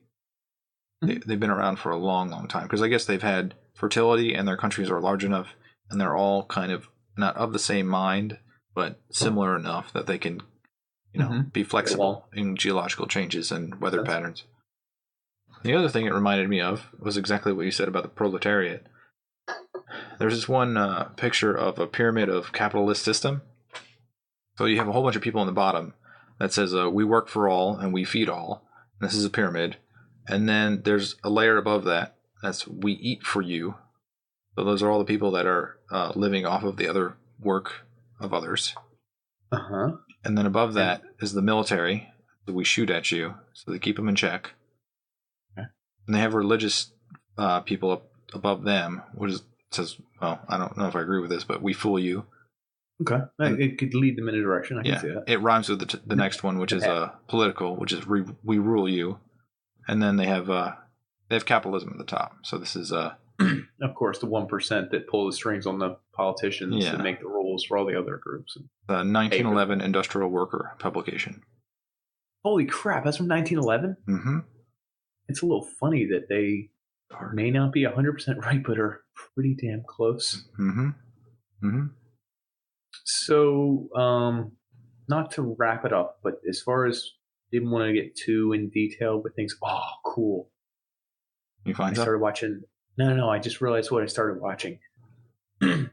They've been around for a long, long time. Because I guess they've had fertility and their countries are large enough and they're all kind of not of the same mind, but similar enough that they can, be flexible in geological changes and weather patterns. The other thing it reminded me of was exactly what you said about the proletariat. There's this one picture of a pyramid of capitalist system. So you have a whole bunch of people on the bottom that says, we work for all and we feed all. And this is a pyramid. And then there's a layer above that. That's we eat for you. So those are all the people that are living off of the other work of others. And then above that is the military. So we shoot at you. So they keep them in check. Okay. And they have religious people up above them, which says, well, I don't know if I agree with this, but we fool you. Okay. And it could lead them in a direction. I can see that. It rhymes with the next one, which is political, which is we rule you. And then they have capitalism at the top. So this is of course, the 1% that pull the strings on the politicians and make the rules for all the other groups. The 1911 Industrial Worker publication. Holy crap! That's from 1911. Mm-hmm. It's a little funny that they may not be 100% right, but are pretty damn close. Mm-hmm. Mm-hmm. So, not to wrap it up, but as far as didn't want to get too in detail with things. Oh, cool! You find I started watching. No. I just realized what I started watching. The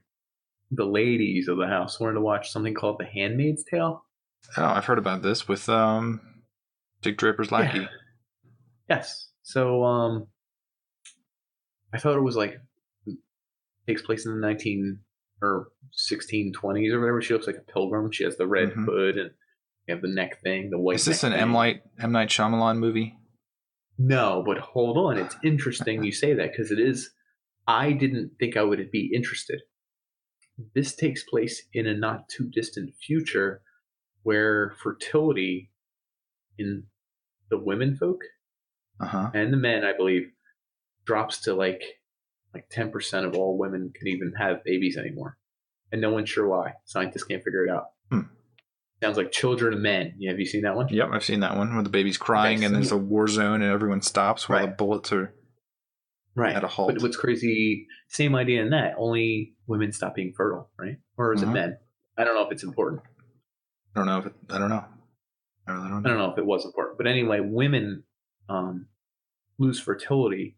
ladies of the house wanted to watch something called The Handmaid's Tale. Oh, I've heard about this with Dick Draper's Lackey. Yeah. Yes. So I thought it was like takes place in the 1620s or whatever. She looks like a pilgrim. She has the red hood and you have the neck thing, the white. Is this an thing. M. Night Shyamalan movie? No, but hold on. It's interesting you say that because it is. I didn't think I would be interested. This takes place in a not too distant future where fertility in the women folk and the men, I believe, drops to like 10% of all women can even have babies anymore. And no one's sure why. Scientists can't figure it out. Sounds like Children of Men. Have you seen that one? Yep, I've seen that one where the baby's crying and there's a war zone and everyone stops while the bullets are at a halt. But what's crazy, same idea in that, only women stop being fertile, right? Or is it men? I don't know if it's important. I don't know. I really don't know. I don't know if it was important. But anyway, women lose fertility.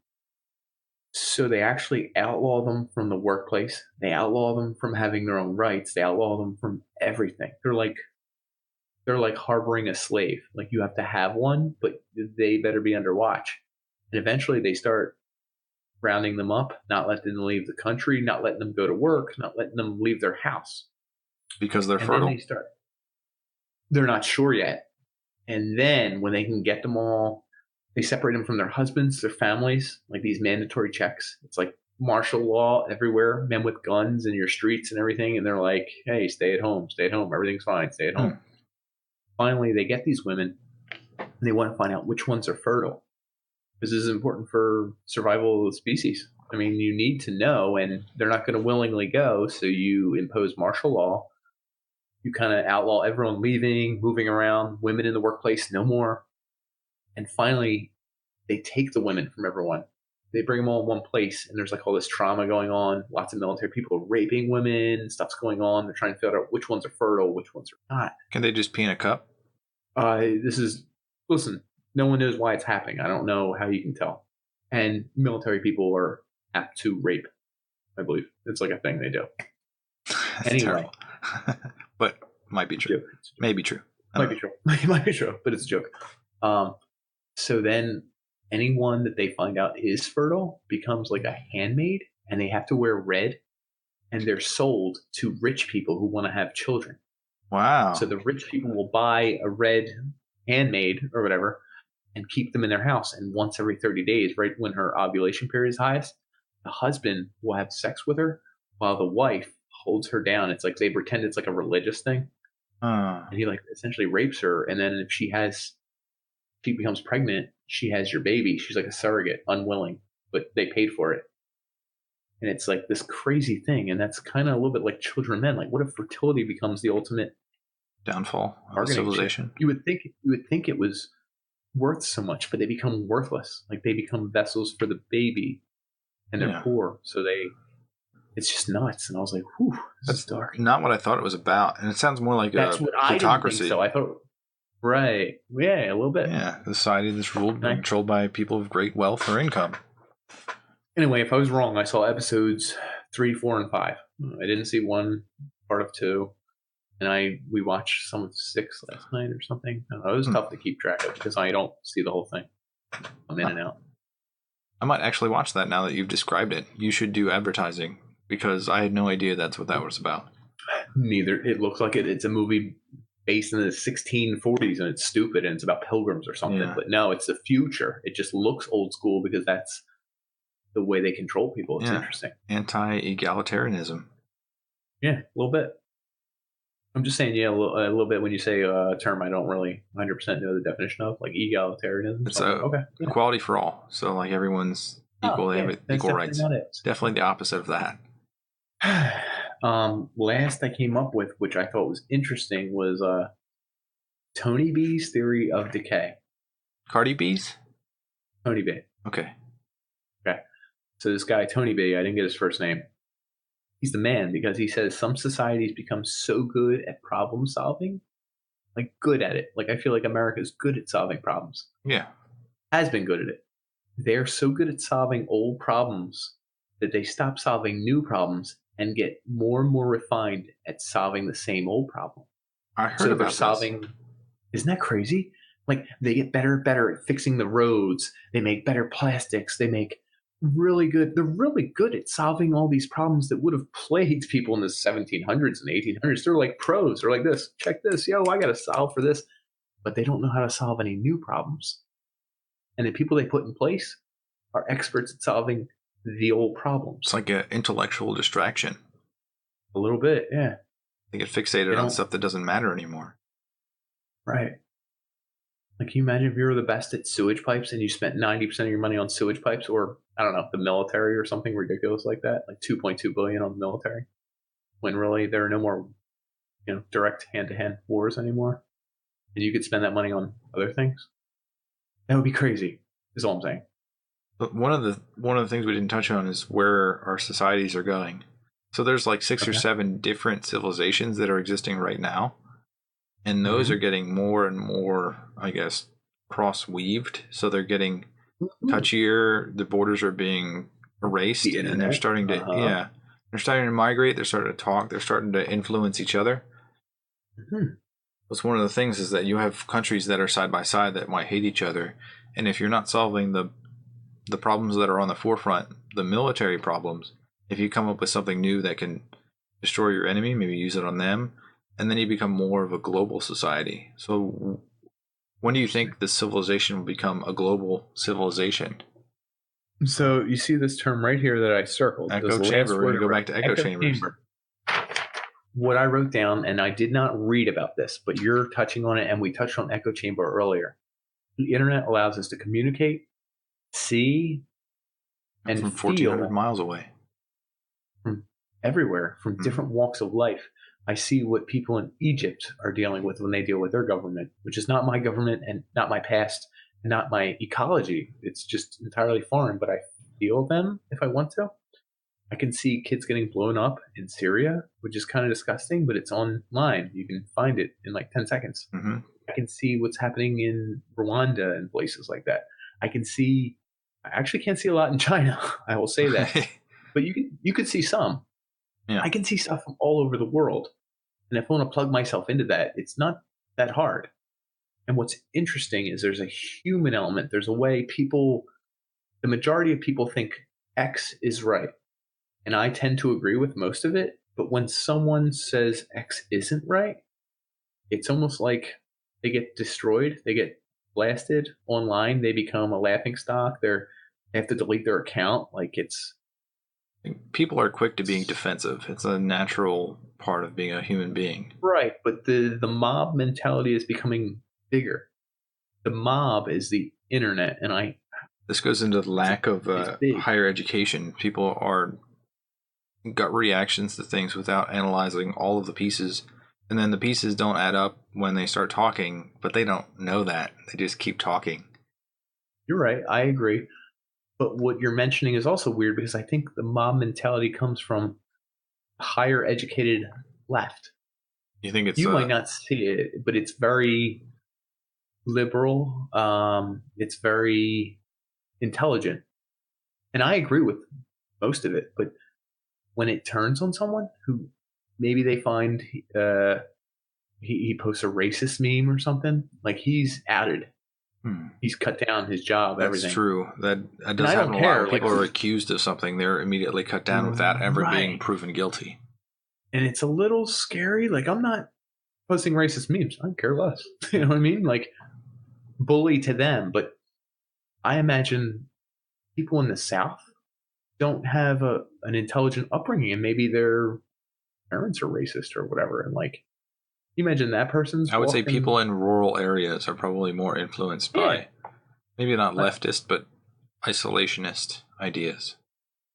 So they actually outlaw them from the workplace. They outlaw them from having their own rights. They outlaw them from everything. They're like harboring a slave. Like you have to have one, but they better be under watch. And eventually they start rounding them up, not letting them leave the country, not letting them go to work, not letting them leave their house. Because they're fertile. Then they're not sure yet. And then when they can get them all, they separate them from their husbands, their families, like these mandatory checks. It's like martial law everywhere, men with guns in your streets and everything. And they're like, hey, stay at home, everything's fine, stay at home. Finally, they get these women and they want to find out which ones are fertile. Because this is important for survival of the species. I mean, you need to know, and they're not going to willingly go. So you impose martial law. You kind of outlaw everyone leaving, moving around, women in the workplace, no more. And finally, they take the women from everyone. They bring them all in one place, and there's like all this trauma going on. Lots of military people are raping women. Stuff's going on. They're trying to figure out which ones are fertile, which ones are not. Can they just pee in a cup? Listen, no one knows why it's happening. I don't know how you can tell. And military people are apt to rape, I believe. It's like a thing they do. Anyway. But might be true. Maybe true. Might be true. Might be true, but it's a joke. So then anyone that they find out is fertile becomes like a handmaid, and they have to wear red, and they're sold to rich people who want to have children. Wow. So the rich people will buy a red handmaid or whatever and keep them in their house. And once every 30 days, right when her ovulation period is highest, the husband will have sex with her while the wife holds her down. It's like they pretend it's like a religious thing. And he like essentially rapes her. And then if she becomes pregnant, she has your baby. She's like a surrogate, unwilling, but they paid for it. And it's like this crazy thing. And that's kind of a little bit like children and men. Like, what if fertility becomes the ultimate downfall of civilization? You would think it was worth so much, but they become worthless. Like they become vessels for the baby, and they're poor. So it's just nuts. And I was like, whew, this is dark. Not what I thought it was about. And it sounds more like that's a what I plutocracy. Didn't think so I thought, right. Yeah, a little bit. Yeah, a society that's ruled and controlled by people of great wealth or income. Anyway, if I was wrong, I saw episodes 3, 4, and 5. I didn't see one part of 2. And we watched some of 6 last night or something. I don't know, it was tough to keep track of because I don't see the whole thing. I'm in and out. I might actually watch that now that you've described it. You should do advertising because I had no idea that's what that was about. Neither. It looks like it's a movie based in the 1640s and it's stupid and it's about pilgrims or something. Yeah. But no, it's the future. It just looks old school because that's the way they control people. It's interesting. Anti-egalitarianism. Yeah, a little bit. I'm just saying, a little bit when you say a term I don't really 100% know the definition of, like egalitarianism. It's equality for all. So like everyone's equal, they have equal rights. Definitely the opposite of that. Last I came up with, which I thought was interesting, was Tony B's theory of decay. Cardi B's? Tony B. Okay. So this guy, Tony B, I didn't get his first name. He's the man because he says some societies become so good at problem solving, like good at it. Like I feel like America's good at solving problems. Yeah. Has been good at it. They're so good at solving old problems that they stop solving new problems and get more and more refined at solving the same old problem. I heard about solving. Isn't that crazy? Like they get better and better at fixing the roads. They make better plastics. They make really good. They're really good at solving all these problems that would have plagued people in the 1700s and 1800s. They're like pros. They're like this. Check this. Yo, I got to solve for this. But they don't know how to solve any new problems. And the people they put in place are experts at solving the old problems. It's like an intellectual distraction. A little bit, yeah. They get fixated on stuff that doesn't matter anymore. Right. Like, can you imagine if you were the best at sewage pipes and you spent 90% of your money on sewage pipes, or I don't know, the military or something ridiculous like that, like $2.2 billion on the military, when really there are no more, direct hand-to-hand wars anymore, and you could spend that money on other things? That would be crazy. Is all I'm saying. But one of the things we didn't touch on is where our societies are going. So there's like 6 or 7 different civilizations that are existing right now. And those are getting more and more, I guess, cross-weaved. So they're getting touchier. The borders are being erased. And they're starting to, they're starting to migrate. They're starting to talk. They're starting to influence each other. That's one of the things is that you have countries that are side by side that might hate each other. And if you're not solving the problems that are on the forefront, the military problems, if you come up with something new that can destroy your enemy, maybe use it on them, and then you become more of a global society. So when do you think the civilization will become a global civilization? So you see this term right here that I circled. Echo chamber. We're going to go back to echo chambers. Chamber. What I wrote down, and I did not read about this, but you're touching on it, and we touched on echo chamber earlier. The internet allows us to communicate, see, and from 1,400 miles away. From everywhere, from different walks of life. I see what people in Egypt are dealing with when they deal with their government, which is not my government and not my past, and not my ecology. It's just entirely foreign, but I feel them if I want to. I can see kids getting blown up in Syria, which is kind of disgusting, but it's online. You can find it in like 10 seconds. I can see what's happening in Rwanda and places like that. I actually can't see a lot in China. I will say that, but you could see some. Yeah. I can see stuff from all over the world. And if I want to plug myself into that, it's not that hard. And what's interesting is there's a human element. There's a way the majority of people think X is right. And I tend to agree with most of it. But when someone says X isn't right, it's almost like they get destroyed. They get blasted online. They become a laughingstock. They have to delete their account. Like it's People are quick to being defensive. It's a natural part of being a human being. Right, but the mob mentality is becoming bigger. The mob is the internet, and this goes into the lack of higher education. People are gut reactions to things without analyzing all of the pieces, and then the pieces don't add up when they start talking, but they don't know that. They just keep talking. You're right. I agree. But what you're mentioning is also weird because I think the mob mentality comes from higher educated left. You think it's... You might not see it, but it's very liberal. It's very intelligent. And I agree with most of it. But when it turns on someone who maybe they find he posts a racist meme or something, like he's outed. He's cut down his job. That's everything. True. That does happen a lot. When people are accused of something, they're immediately cut down without ever being proven guilty. And it's a little scary. Like, I'm not posting racist memes. I don't care less. You know what I mean? Like, bully to them. But I imagine people in the South don't have an intelligent upbringing, and maybe their parents are racist or whatever. And like, you imagine that person's... I would say people in rural areas are probably more influenced by maybe not leftist, but isolationist ideas.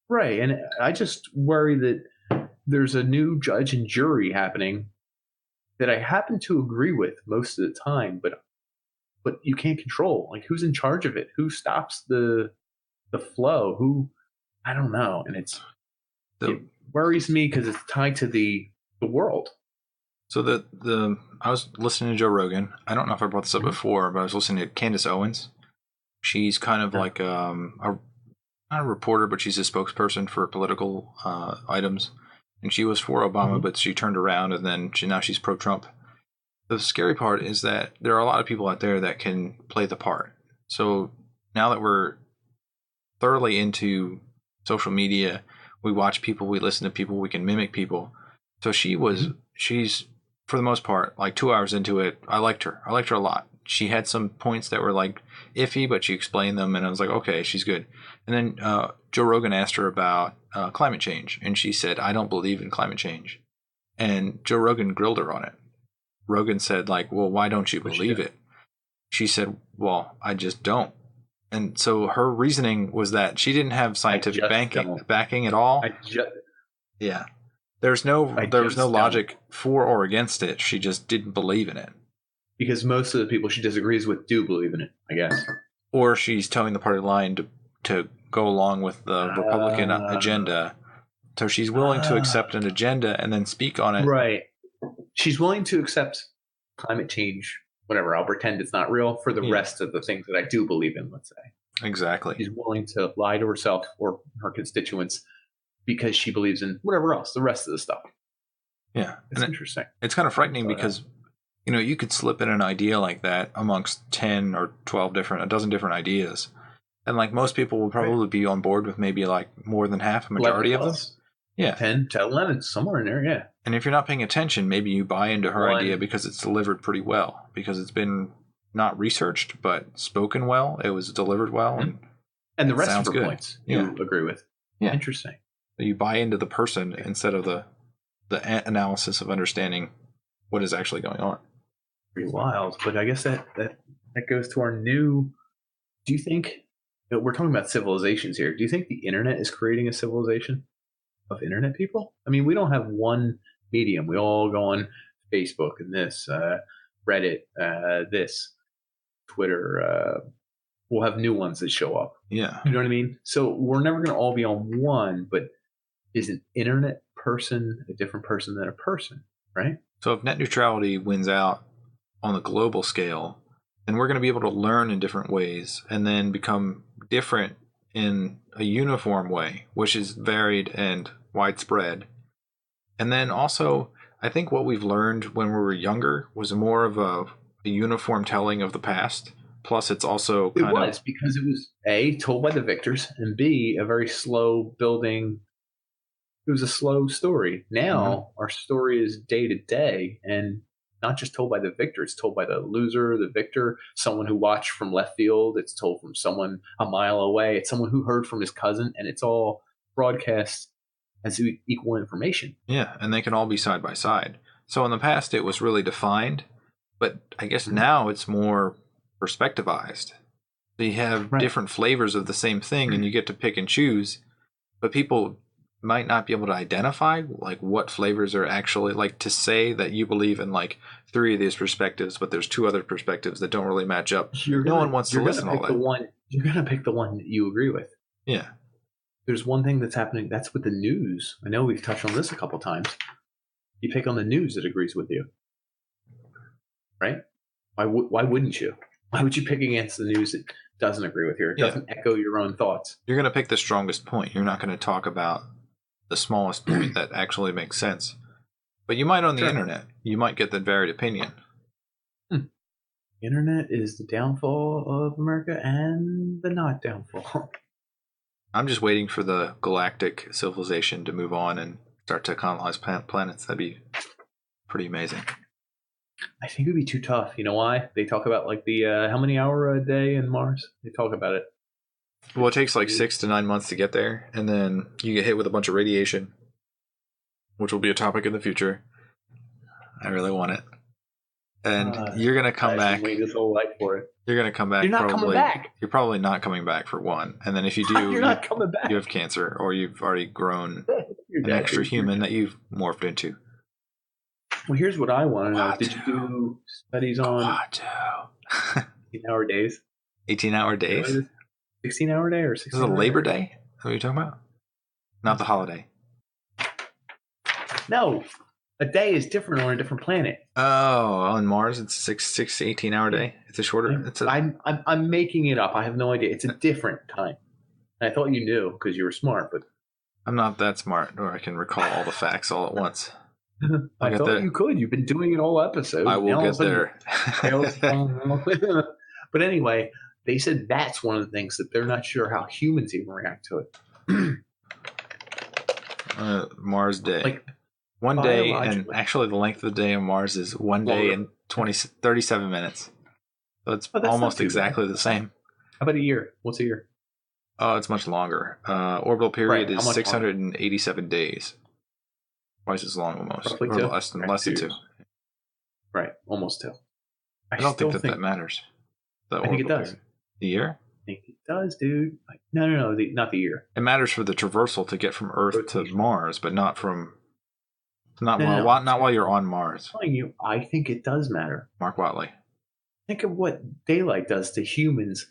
Right. And I just worry that there's a new judge and jury happening that I happen to agree with most of the time, but you can't control. Like, who's in charge of it? Who stops the flow? Who... I don't know. And it worries me because it's tied to the world. So I was listening to Joe Rogan. I don't know if I brought this up before, but I was listening to Candace Owens. She's kind of like not a reporter, but she's a spokesperson for political items. And she was for Obama, but she turned around, and then now she's pro-Trump. The scary part is that there are a lot of people out there that can play the part. So now that we're thoroughly into social media, we watch people, we listen to people, we can mimic people. So she's for the most part, like 2 hours into it, I liked her a lot. She had some points that were like iffy, but she explained them, and I was like, okay, she's good. And then Joe Rogan asked her about climate change, and she said, I don't believe in climate change. And Joe Rogan grilled her on it. Rogan said, like, well, why don't you believe it? She said, well, I just don't. And so her reasoning was that she didn't have scientific backing at all. Yeah. There was no logic for or against it. She just didn't believe in it. Because most of the people she disagrees with do believe in it, I guess. Or she's towing the party line to go along with the Republican agenda. So she's willing to accept an agenda and then speak on it. Right. She's willing to accept climate change, whatever. I'll pretend it's not real for the rest of the things that I do believe in, let's say. Exactly. She's willing to lie to herself or her constituents because she believes in whatever else, the rest of the stuff. Yeah. It's interesting. It's kind of frightening because, you could slip in an idea like that amongst 10 or 12 a dozen different ideas. And like most people will probably be on board with maybe like more than half, a majority of them. Yeah. 10 to 11, somewhere in there, yeah. And if you're not paying attention, maybe you buy into her idea because it's delivered pretty well, because it's been not researched, but spoken well. It was delivered well. And the rest of her points you agree with. Yeah. Interesting. You buy into the person instead of the analysis of understanding what is actually going on. Pretty wild. But I guess that goes to our new... Do you think... We're talking about civilizations here. Do you think the internet is creating a civilization of internet people? I mean, we don't have one medium. We all go on Facebook and this, Reddit, this, Twitter. We'll have new ones that show up. Yeah. You know what I mean? So we're never going to all be on one, but is an internet person a different person than a person, right? So if net neutrality wins out on the global scale, then we're going to be able to learn in different ways and then become different in a uniform way, which is varied and widespread. And then also, I think what we've learned when we were younger was more of a uniform telling of the past. Plus, it's also because it was A, told by the victors, and B, a very slow building. It was a slow story. Now, our story is day to day, and not just told by the victor. It's told by the loser, the victor, someone who watched from left field. It's told from someone a mile away. It's someone who heard from his cousin, and it's all broadcast as equal information. Yeah, and they can all be side by side. So in the past, it was really defined, but I guess now it's more perspectivized. So you have different flavors of the same thing, and you get to pick and choose. But people might not be able to identify like what flavors are actually like to say that you believe in like 3 of these perspectives, but there's 2 other perspectives that don't really match up. No one wants to listen to all that. You're gonna pick the one that you agree with. Yeah. There's one thing that's happening. That's with the news. I know we've touched on this a couple times. You pick on the news that agrees with you, right? Why wouldn't you? Why would you pick against the news that doesn't agree with you? It doesn't echo your own thoughts. You're going to pick the strongest point. You're not going to talk about the smallest point that actually makes sense. But you might on the internet. You might get the varied opinion. The internet is the downfall of America and the not downfall. I'm just waiting for the galactic civilization to move on and start to colonize planets. That'd be pretty amazing. I think it'd be too tough. You know why? They talk about like the how many hour a day in Mars? They talk about it. Well, it takes like 6 to 9 months to get there, and then you get hit with a bunch of radiation, which will be a topic in the future. I really want it. And you're gonna come back. Wait this whole life for it. You're gonna come back. You're not coming back. You're probably not coming back for one. And then if you do, you're not coming back. You have cancer, or you've already grown an extra human that you've morphed into. Well, here's what I want to know. Did you do studies on 18-hour days? 18-hour days? 16-hour day or 16-hour day? Is it a Labor Day? What are you talking about? Not the holiday. No. A day is different on a different planet. Oh, on Mars it's 6 to 18-hour day. It's a shorter. I'm making it up. I have no idea. It's a different time. And I thought you knew because you were smart, but I'm not that smart, or I can recall all the facts all at once. I thought you could. You've been doing it all episode. I will get there. But anyway, they said that's one of the things that they're not sure how humans even react to it. Mars day. Like, one day, and actually the length of the day on Mars is 1 day and 37 minutes. So it's almost exactly the same. How about a year? What's a year? Oh, it's much longer. Orbital period is 687 days. Twice as long almost. Or less than 2. Right, almost 2. I don't think that matters. I think it does. Period. The year? I think it does, dude. No, not the year. It matters for the traversal to get from Earth to Mars, but not from... Not while you're on Mars. I'm telling you, I think it does matter. Mark Watley. Think of what daylight does to humans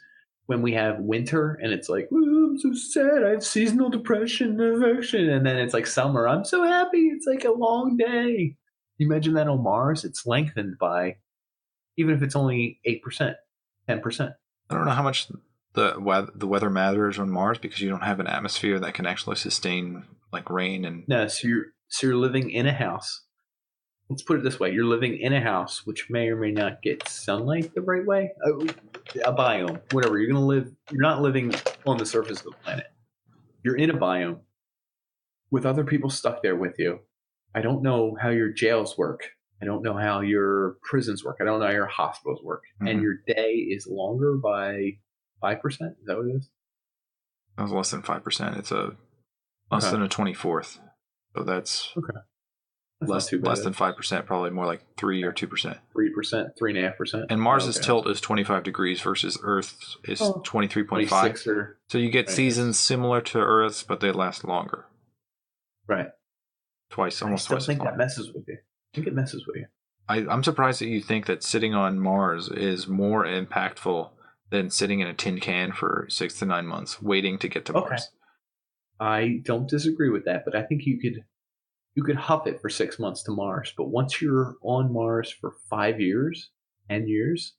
when we have winter and it's like, I'm so sad, I have seasonal depression, affection, and then it's like summer, I'm so happy, it's like a long day. You imagine that on Mars, it's lengthened by, even if it's only 8%, 10%. I don't know how much the weather matters on Mars because you don't have an atmosphere that can actually sustain like rain and... No, so you're living in a house. Let's put it this way. You're living in a house which may or may not get sunlight the right way. A biome, whatever. You're not living on the surface of the planet. You're in a biome with other people stuck there with you. I don't know how your jails work. I don't know how your prisons work. I don't know how your hospitals work. Mm-hmm. And your day is longer by 5%? Is that what it is? That was less than 5%. It's less than a 24th. So that's less than 5%, probably more like 3 or 2%. 3%, 3.5%. And Mars's tilt is 25 degrees versus Earth's is 23.5. So you get seasons similar to Earth's, but they last longer. Right. Almost twice. I think that messes with you. I think it messes with you. I'm surprised that you think that sitting on Mars is more impactful than sitting in a tin can for 6 to 9 months waiting to get to Mars. I don't disagree with that, but I think you could huff it for 6 months to Mars. But once you're on Mars for 5 years, 10 years,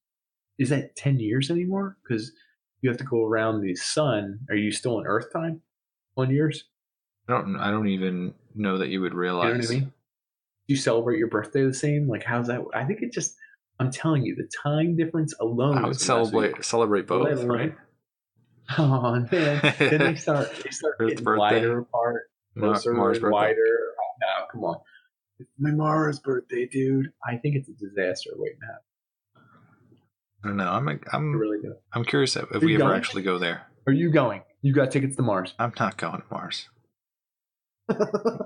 is that 10 years anymore? Because you have to go around the sun. Are you still in Earth time on yours? I don't even know that you would realize. You know what I mean? Do you celebrate your birthday the same? Like, how's that? I think it just, I'm telling you, the time difference alone. I would celebrate both, right? Oh man! Then they start getting wider apart, closer and wider. Oh, no, come on! It's my Mars birthday, dude. I think it's a disaster waiting to happen. I don't know. I'm really do. I'm curious if we ever actually go there. Are you going? You got tickets to Mars? I'm not going to Mars.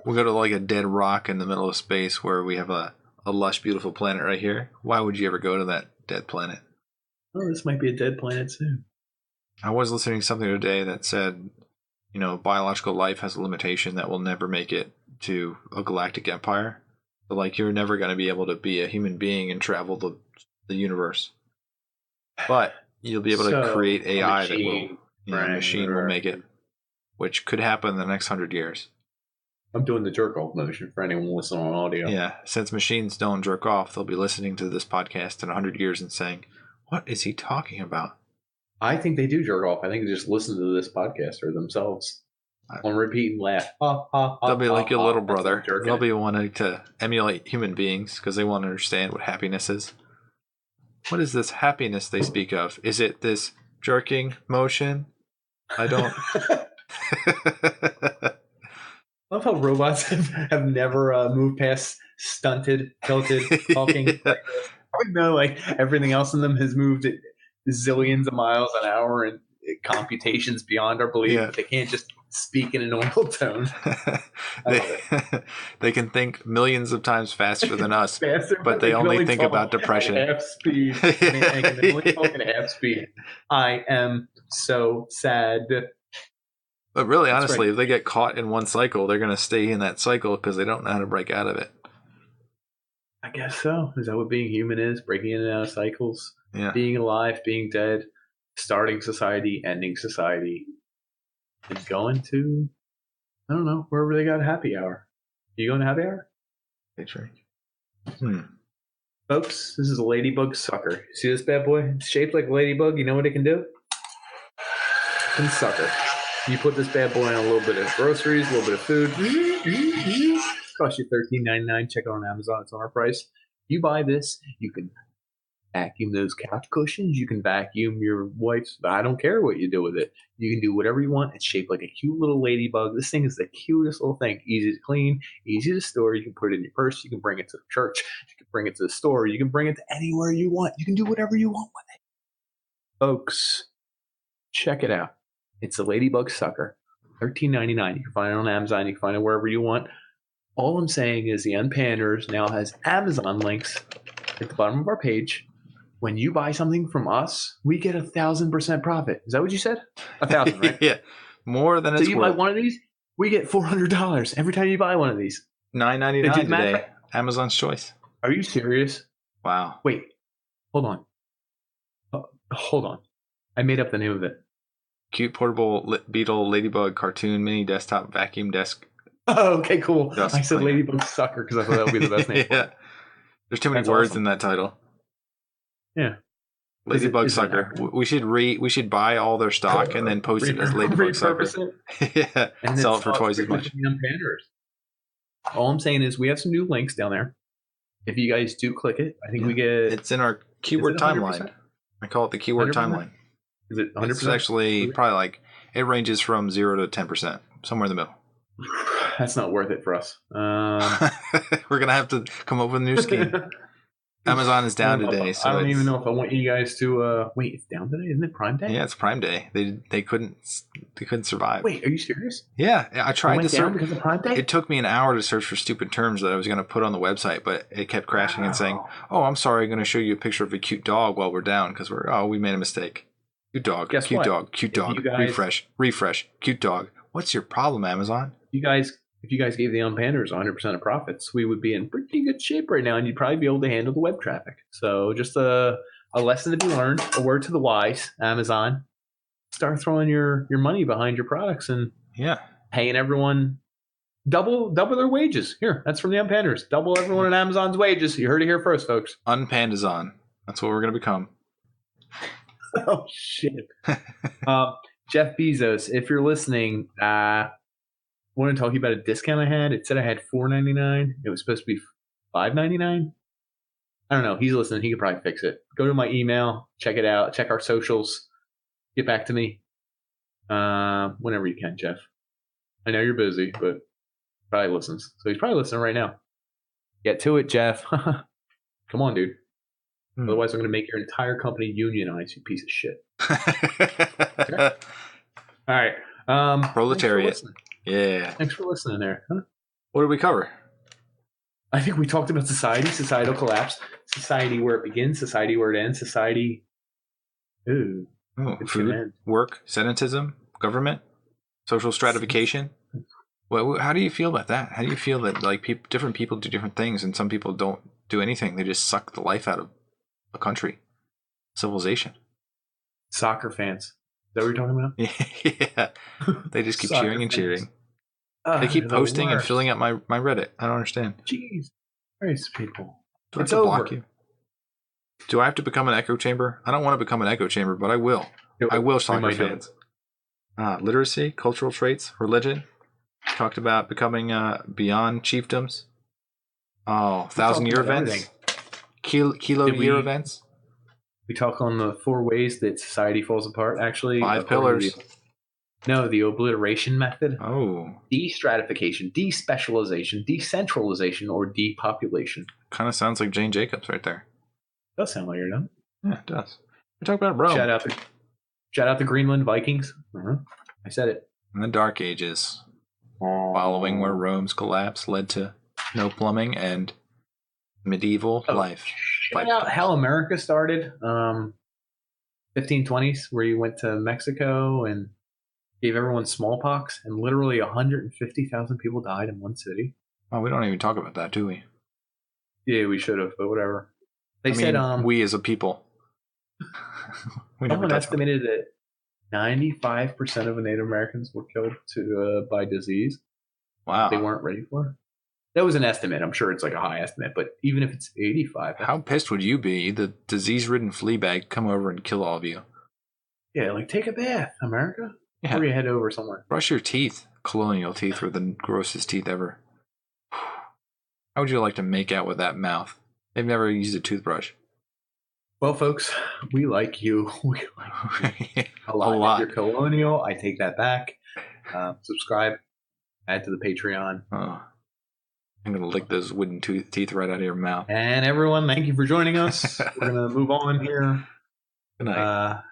We'll go to like a dead rock in the middle of space where we have a lush, beautiful planet right here. Why would you ever go to that dead planet? Oh, this might be a dead planet soon. I was listening to something today that said, biological life has a limitation that will never make it to a galactic empire. So, like, you're never going to be able to be a human being and travel the universe. But you'll be able to create AI that will, machine will make it, which could happen in the next 100 years. I'm doing the jerk off motion for anyone listening on audio. Yeah, since machines don't jerk off, they'll be listening to this podcast in 100 years and saying, "What is he talking about?" I think they do jerk off. I think they just listen to this podcast or themselves on repeat and laugh. They'll be like your little brother. They'll be wanting to emulate human beings because they want to understand what happiness is. What is this happiness they speak of? Is it this jerking motion? I don't. I love how robots have never moved past stunted, tilted, talking. Yeah. I know, like everything else in them has moved at zillions of miles an hour and computations beyond our belief. Yeah. They can't just speak in a normal tone. They can think millions of times faster than us, but they only think about depression. At half speed. I can only talk at half speed. I am so sad. But really, honestly, if they get caught in one cycle, they're going to stay in that cycle because they don't know how to break out of it. I guess so. Is that what being human is? Breaking in and out of cycles? Yeah. Being alive, being dead, starting society, ending society, and going to, I don't know, wherever they got a happy hour. You going to happy hour? Picture. Folks, this is a ladybug sucker. See this bad boy? It's shaped like a ladybug. You know what it can do? It can sucker. You put this bad boy in a little bit of groceries, a little bit of food. Cost you $13.99. Check it on Amazon. It's on our price. You buy this, you can vacuum those couch cushions. You can vacuum your wife's. I don't care what you do with it. You can do whatever you want. It's shaped like a cute little ladybug. This thing is the cutest little thing. Easy to clean, easy to store. You can put it in your purse. You can bring it to the church. You can bring it to the store. You can bring it to anywhere you want. You can do whatever you want with it. Folks, check it out. It's a ladybug sucker. $13.99. You can find it on Amazon. You can find it wherever you want. All I'm saying is the Unpanders now has Amazon links at the bottom of our page. When you buy something from us, we get 1,000% profit. Is that what you said? 1,000, right? Yeah, more than it's worth. So you buy one of these, we get $400 every time you buy one of these. $9.99 today. Amazon's choice. Are you serious? Wow. Wait, hold on. I made up the name of it. Cute portable beetle ladybug cartoon mini desktop vacuum desk. Oh, okay, cool. I said ladybug sucker because I thought that would be the best name. Yeah. There's too many words in that title. Yeah. Ladybug sucker. We should buy all their stock and then post it as ladybug sucker. Yeah. And sell it for twice as much. All I'm saying is we have some new links down there. If you guys do click it, I think we get. It's in our keyword timeline. I call it the keyword 100%? Timeline. Is it 100%? It's actually probably like it ranges from 0 to 10%, somewhere in the middle. That's not worth it for us. We're gonna have to come up with a new scheme. Amazon is down today, so I don't even know if I want you guys to wait. It's down today, isn't it? Prime Day? Yeah, it's Prime Day. They couldn't survive. Wait, are you serious? Yeah, I tried to search because of Prime Day. It took me an hour to search for stupid terms that I was going to put on the website, but it kept crashing and saying, "Oh, I'm sorry, I'm going to show you a picture of a cute dog while we're down because we made a mistake. Cute dog, Guess cute what? dog, cute dog. Refresh, cute dog. What's your problem, Amazon?" If you guys gave the Unpanders 100% of profits, we would be in pretty good shape right now, and you'd probably be able to handle the web traffic. So just a lesson to be learned, a word to the wise, Amazon. Start throwing your money behind your products and paying everyone double their wages. Here, that's from the Unpanders. Double everyone in Amazon's wages. You heard it here first, folks. Unpandazon. That's what we're going to become. Oh, shit. Jeff Bezos, if you're listening, I want to talk to you about a discount I had. It said I had $4.99. It was supposed to be $5.99. I don't know. He's listening. He could probably fix it. Go to my email. Check it out. Check our socials. Get back to me whenever you can, Jeff. I know you're busy, but probably listens. So he's probably listening right now. Get to it, Jeff. Come on, dude. Otherwise, I'm going to make your entire company unionize, you piece of shit. Okay? All right. Proletariat. Yeah. Thanks for listening there. Huh? What did we cover? I think we talked about society, societal collapse, society where it begins, society where it ends, society. Ooh. Food, work, sedentism, government, social stratification. Well, how do you feel about that? How do you feel that like different people do different things, and some people don't do anything? They just suck the life out of a country, civilization. Soccer fans. Is that what you're talking about? Yeah, they just keep cheering and cheering. They keep the posting and worst. filling up my Reddit. I don't understand. Jeez, Christ, people. Do I have to block you? Do I have to become an echo chamber? I don't want to become an echo chamber, but I will. I will, soccer fans. Literacy, cultural traits, religion. Talked about becoming beyond chiefdoms. Oh, 1,000-year events. Kilo-year events. We talk on the 4 ways that society falls apart, actually. 5 pillars. The obliteration method. Oh. De-stratification, de-specialization, decentralization, or depopulation. Kind of sounds like Jane Jacobs right there. Does sound like her, doesn't it? Yeah, it does. We talk about Rome. Shout out the Greenland Vikings. I said it. In the Dark Ages, following where Rome's collapse led to no plumbing and medieval life. Shout out how America started. 1520s, where you went to Mexico and gave everyone smallpox, and literally 150,000 people died in one city. Oh, we don't even talk about that, do we? Yeah, we should have, but whatever. They said we as a people. Someone estimated that 95% of Native Americans were killed by disease. Wow. They weren't ready for it. That was an estimate. I'm sure it's like a high estimate, but even if it's 85. How pissed would you be? The disease-ridden flea bag come over and kill all of you. Yeah, like take a bath, America. Yeah. Or you head over somewhere. Brush your teeth. Colonial teeth were the grossest teeth ever. How would you like to make out with that mouth? They've never used a toothbrush. Well, folks, we like you. We like you a lot. If you're colonial, I take that back. Subscribe. Add to the Patreon. Oh, I'm going to lick those wooden teeth right out of your mouth. And everyone, thank you for joining us. We're going to move on here. Good night. Have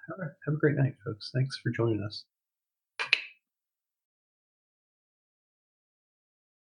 a great night, folks. Thanks for joining us.